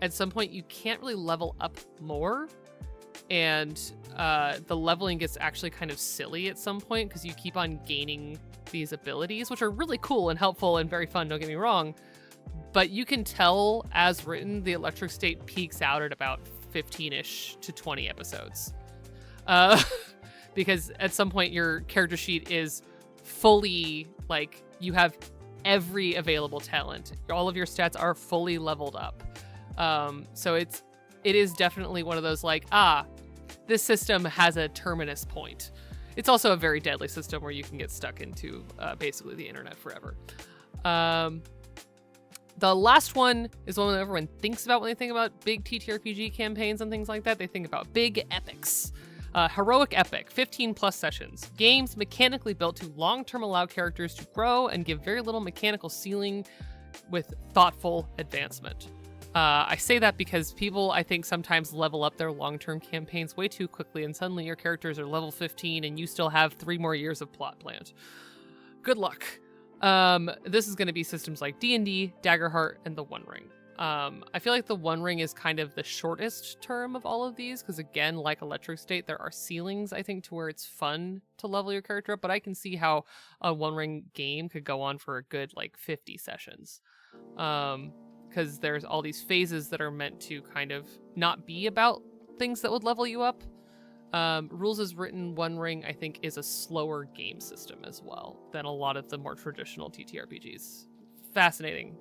at some point you can't really level up more. And the leveling gets actually kind of silly at some point because you keep on gaining these abilities, which are really cool and helpful and very fun, don't get me wrong. But you can tell, as written, the Electric State peaks out at about 15-ish to 20 episodes. Because at some point your character sheet is fully, like, you have every available talent. All of your stats are fully leveled up. So it is definitely one of those, like, this system has a terminus point. It's also a very deadly system where you can get stuck into basically the internet forever. The last one is one that everyone thinks about when they think about big TTRPG campaigns and things like that. They think about big epics. Heroic Epic, 15 plus sessions. Games mechanically built to long-term allow characters to grow and give very little mechanical ceiling with thoughtful advancement. I say that because people, I think, sometimes level up their long-term campaigns way too quickly, and suddenly your characters are level 15 and you still have 3 more years of plot planned. Good luck. This is going to be systems like D&D, Daggerheart, and the One Ring. I feel like the One Ring is kind of the shortest term of all of these, because again, like Electric State, there are ceilings, I think, to where it's fun to level your character up, but I can see how a One Ring game could go on for a good, like, 50 sessions. Because there's all these phases that are meant to kind of not be about things that would level you up. Rules as Written One Ring, I think, is a slower game system as well than a lot of the more traditional TTRPGs. Fascinating.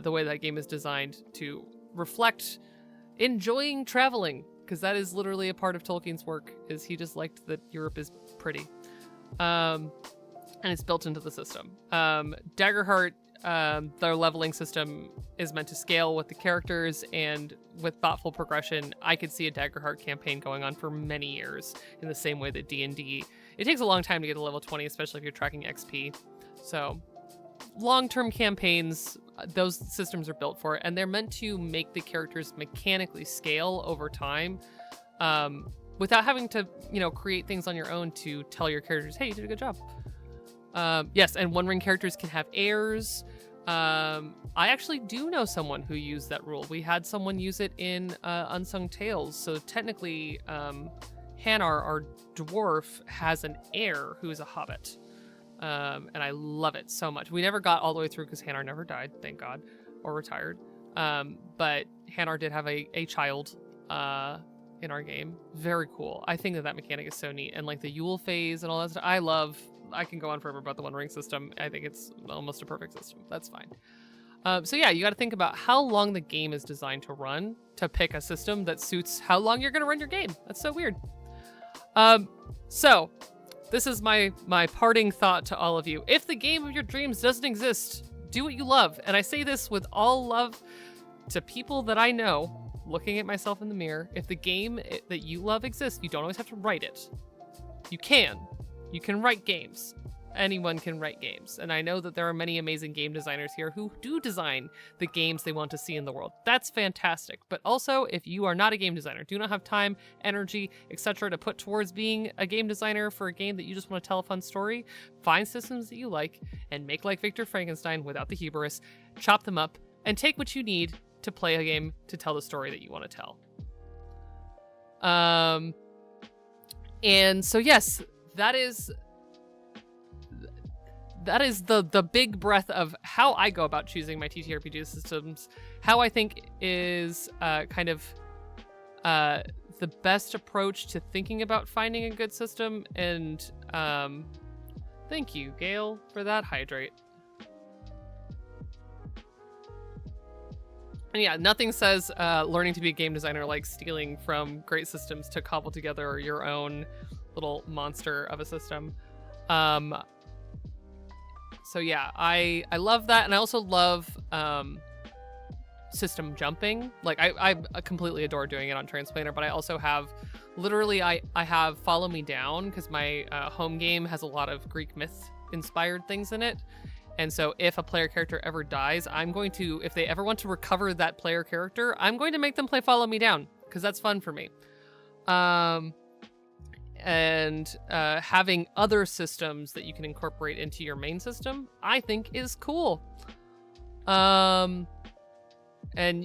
The way that game is designed to reflect enjoying traveling, because that is literally a part of Tolkien's work, is he just liked that Europe is pretty. And it's built into the system. Daggerheart, their leveling system is meant to scale with the characters, and with thoughtful progression, I could see a Daggerheart campaign going on for many years in the same way that D&D. It takes a long time to get to level 20, especially if you're tracking XP. So long-term campaigns, those systems are built for it, and they're meant to make the characters mechanically scale over time, without having to, create things on your own to tell your characters, hey, you did a good job. Yes, and One Ring characters can have heirs. I actually do know someone who used that rule. We had someone use it in Unsung Tales. So technically, Hanar, our dwarf, has an heir who is a hobbit. And I love it so much. We never got all the way through because Hanar never died, thank God, or retired. But Hanar did have a child in our game. Very cool. I think that mechanic is so neat. And like the Yule phase and all that stuff, I can go on forever about the One Ring system. I think it's almost a perfect system. That's fine. So yeah, you got to think about how long the game is designed to run to pick a system that suits how long you're going to run your game. That's so weird. So this is my parting thought to all of you. If the game of your dreams doesn't exist, do what you love. And I say this with all love to people that I know, looking at myself in the mirror. If the game that you love exists, you don't always have to write it. You can write games. anyone can write games. And I know that there are many amazing game designers here who do design the games they want to see in the world. That's fantastic. But also, if you are not a game designer, do not have time, energy, etc. to put towards being a game designer for a game that you just want to tell a fun story, find systems that you like and make like Victor Frankenstein without the hubris, chop them up, and take what you need to play a game to tell the story that you want to tell. And so yes, that is the big breadth of how I go about choosing my TTRPG systems, how I think is kind of the best approach to thinking about finding a good system. And thank you, Gail, for that hydrate. And yeah, nothing says learning to be a game designer like stealing from great systems to cobble together your own little monster of a system. So yeah, I love that, and I also love system jumping. Like I completely adore doing it on Transplaner, but I also have literally I have Follow Me Down because my home game has a lot of Greek myth inspired things in it. And so if a player character ever dies, I'm going to, if they ever want to recover that player character, I'm going to make them play Follow Me Down because that's fun for me. And having other systems that you can incorporate into your main system, I think is cool. And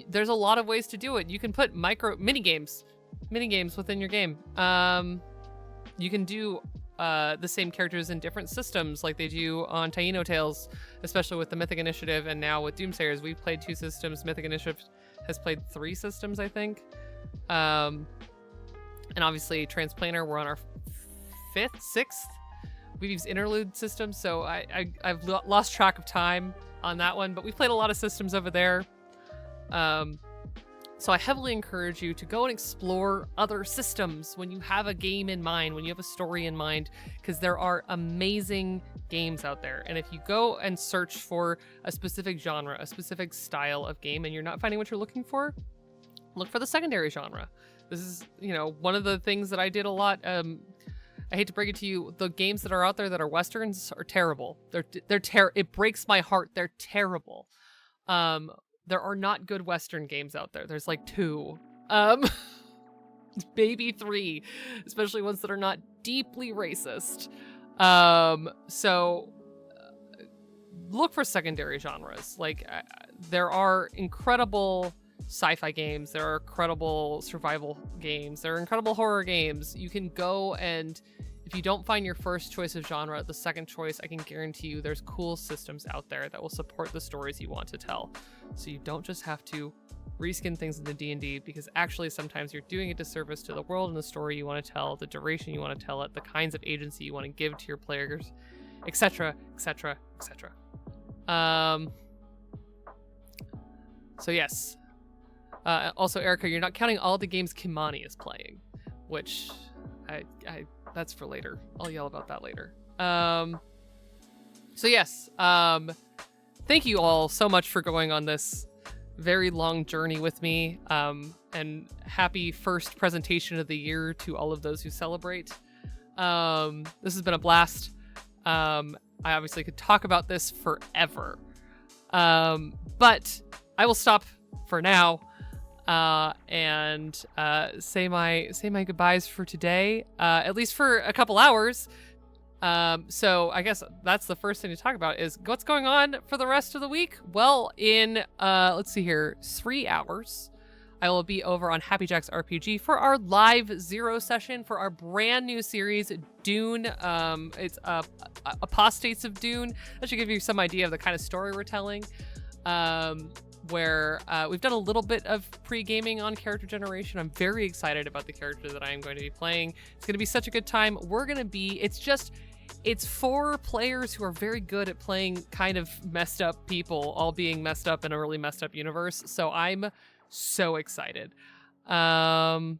there's a lot of ways to do it. You can put mini games within your game. You can do the same characters in different systems like they do on Taino Tales, especially with the Mythic Initiative, and now with Doomsayers. We've played 2 systems. Mythic Initiative has played 3 systems, I think. And obviously Transplaner, we're on our 5th, 6th. We've used interlude systems, so I've lost track of time on that one, but we've played a lot of systems over there. So I heavily encourage you to go and explore other systems when you have a game in mind, when you have a story in mind, because there are amazing games out there. And if you go and search for a specific genre, a specific style of game, and you're not finding what you're looking for, look for the secondary genre. This is, one of the things that I did a lot. I hate to break it to you, the games that are out there that are Westerns are terrible. It breaks my heart. They're terrible. There are not good Western games out there. There's like 2. Maybe 3, especially ones that are not deeply racist. So look for secondary genres. Like there are incredible sci-fi games. There are incredible survival games. There are incredible horror games. You can go and if you don't find your first choice of genre, the second choice, I can guarantee you there's cool systems out there that will support the stories you want to tell. So you don't just have to reskin things into D&D, because actually sometimes you're doing a disservice to the world and the story you want to tell, the duration you want to tell it, the kinds of agency you want to give to your players, etc., etc., etc. So yes. Also, Erica, you're not counting all the games Kimani is playing, which that's for later. I'll yell about that later. So yes, thank you all so much for going on this very long journey with me. And happy first presentation of the year to all of those who celebrate. This has been a blast. I obviously could talk about this forever. But I will stop for now. And say my goodbyes for today, at least for a couple hours. So I guess that's the first thing to talk about is what's going on for the rest of the week. Well, in let's see here, 3 hours, I will be over on Happy Jack's RPG for our live 0 session for our brand new series, Dune. It's Apostates of Dune. That should give you some idea of the kind of story we're telling. Where we've done a little bit of pre-gaming on character generation. I'm very excited about the character that I am going to be playing. It's going to be such a good time. It's 4 players who are very good at playing kind of messed up people, all being messed up in a really messed up universe. So I'm so excited. Let's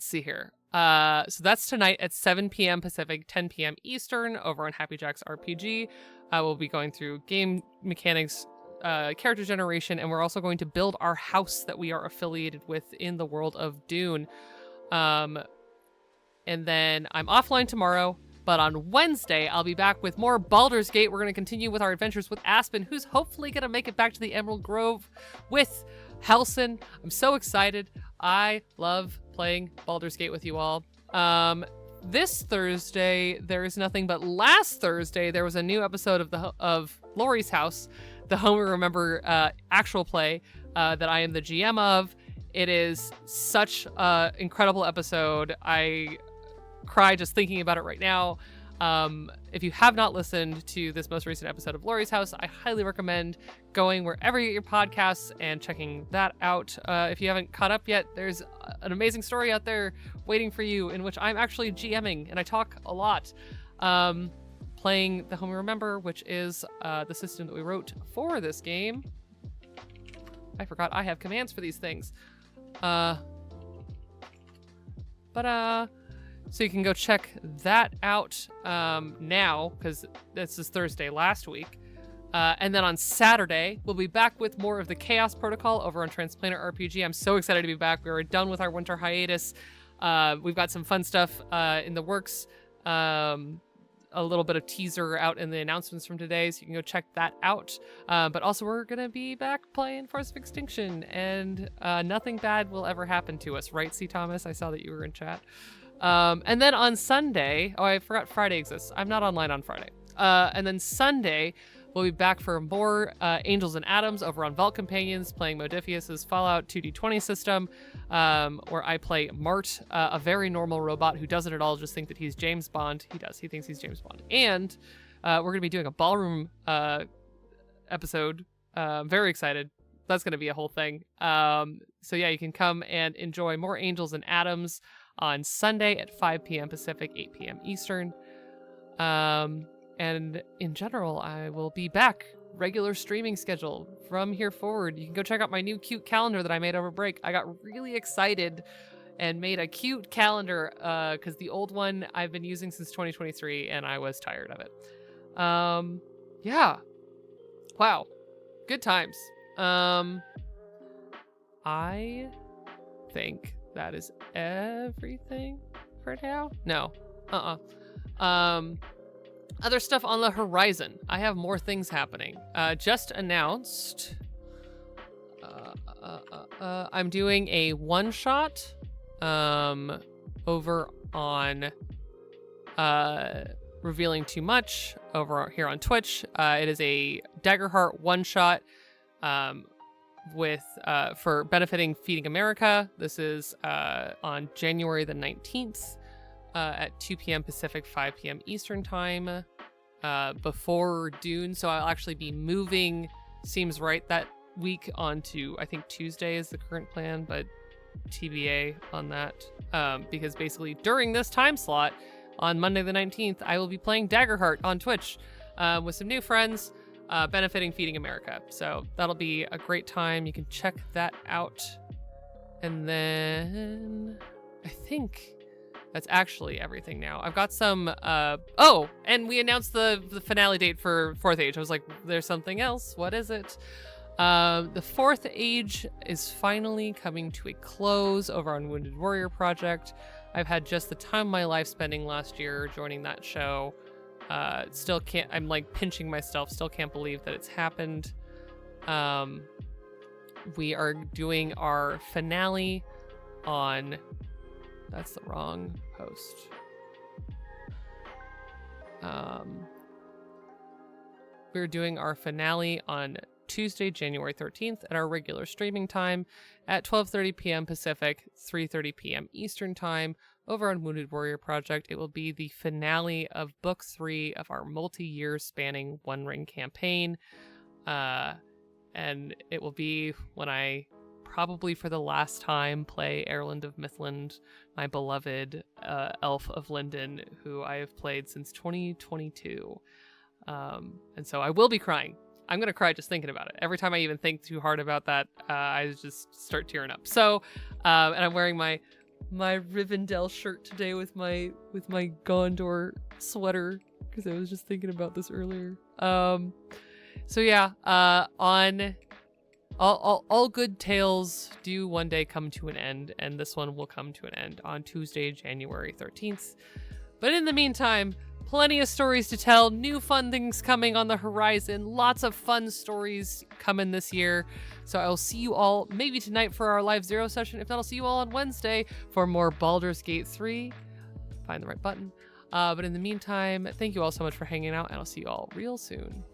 see here. So that's tonight at 7 p.m. Pacific, 10 p.m. Eastern over on Happy Jack's RPG. I will be going through game mechanics, character generation, and we're also going to build our house that we are affiliated with in the world of Dune. And then I'm offline tomorrow, But on Wednesday, I'll be back with more Baldur's Gate. We're going to continue with our adventures with Aspen, who's hopefully going to make it back to the Emerald Grove with Halson. I'm so excited. I love playing Baldur's Gate with you all. This Thursday, there is nothing, but last Thursday, there was a new episode of Lori's House, the Home We Remember actual play that I am the GM of. It is such an incredible episode. I cry just thinking about it right now. If you have not listened to this most recent episode of Lori's House, I highly recommend going wherever you get your podcasts and checking that out. If you haven't caught up yet, there's an amazing story out there waiting for you in which I'm actually GMing and I talk a lot. Playing the Home We Remember, which is the system that we wrote for this game. I forgot I have commands for these things. So you can go check that out now, because this is Thursday last week. And then on Saturday, we'll be back with more of the Chaos Protocol over on Transplanar RPG. I'm so excited to be back. We were done with our winter hiatus. We've got some fun stuff in the works. A little bit of teaser out in the announcements from today, so you can go check that out. But also, we're going to be back playing Force of Extinction, and nothing bad will ever happen to us. Right, C. Thomas? I saw that you were in chat. And then on Sunday, I forgot Friday exists. I'm not online on Friday. And then Sunday, we'll be back for more Angels and Atoms over on Vault Companions, playing Modifius's Fallout 2D20 system, where I play Mart, a very normal robot who doesn't at all just think that he's James Bond. He does. He thinks he's James Bond. And we're going to be doing a ballroom episode. Very excited. That's going to be a whole thing. So yeah, you can come and enjoy more Angels and Atoms on Sunday at 5 p.m. Pacific, 8 p.m. Eastern. And in general, I will be back. Regular streaming schedule from here forward. You can go check out my new cute calendar that I made over break. I got really excited and made a cute calendar because the old one I've been using since 2023 and I was tired of it. Yeah. Wow. Good times. I think that is everything for now. No. Other stuff on the horizon. I have more things happening. Just announced. I'm doing a one-shot over on Revealing Too Much over here on Twitch. It is a Daggerheart one-shot with for benefiting Feeding America. This is on January the 19th. At 2 p.m. Pacific, 5 p.m. Eastern time, before Dune. So I'll actually be moving, seems right, that week onto, I think Tuesday is the current plan, but TBA on that. Because basically during this time slot, on Monday the 19th, I will be playing Daggerheart on Twitch with some new friends, benefiting Feeding America. So that'll be a great time. You can check that out. And then I think that's actually everything now. I've got some, oh, and we announced the finale date for Fourth Age. I was like, there's something else. What is it? The Fourth Age is finally coming to a close over on Wounded Warrior Project. I've had just the time of my life spending last year joining that show. Still can't, I'm like pinching myself, still can't believe that it's happened. We are doing our finale on, that's the wrong post. We're doing our finale on Tuesday, January 13th at our regular streaming time at 12:30 p.m. Pacific, 3:30 p.m. Eastern time over on Wounded Warrior Project. It will be the finale of Book 3 of our multi-year spanning One Ring campaign. And it will be when I probably for the last time play Erland of Mithland, my beloved elf of Linden, who I have played since 2022. And so I will be crying. I'm going to cry just thinking about it. Every time I even think too hard about that, I just start tearing up. So, and I'm wearing my Rivendell shirt today with my Gondor sweater because I was just thinking about this earlier. So yeah, on all good tales do one day come to an end, and this one will come to an end on Tuesday, January 13th. But in the meantime, plenty of stories to tell, new fun things coming on the horizon, lots of fun stories coming this year. So I'll see you all maybe tonight for our live zero session. If not, I'll see you all on Wednesday for more Baldur's Gate 3. Find the right button. But in the meantime, thank you all so much for hanging out, and I'll see you all real soon.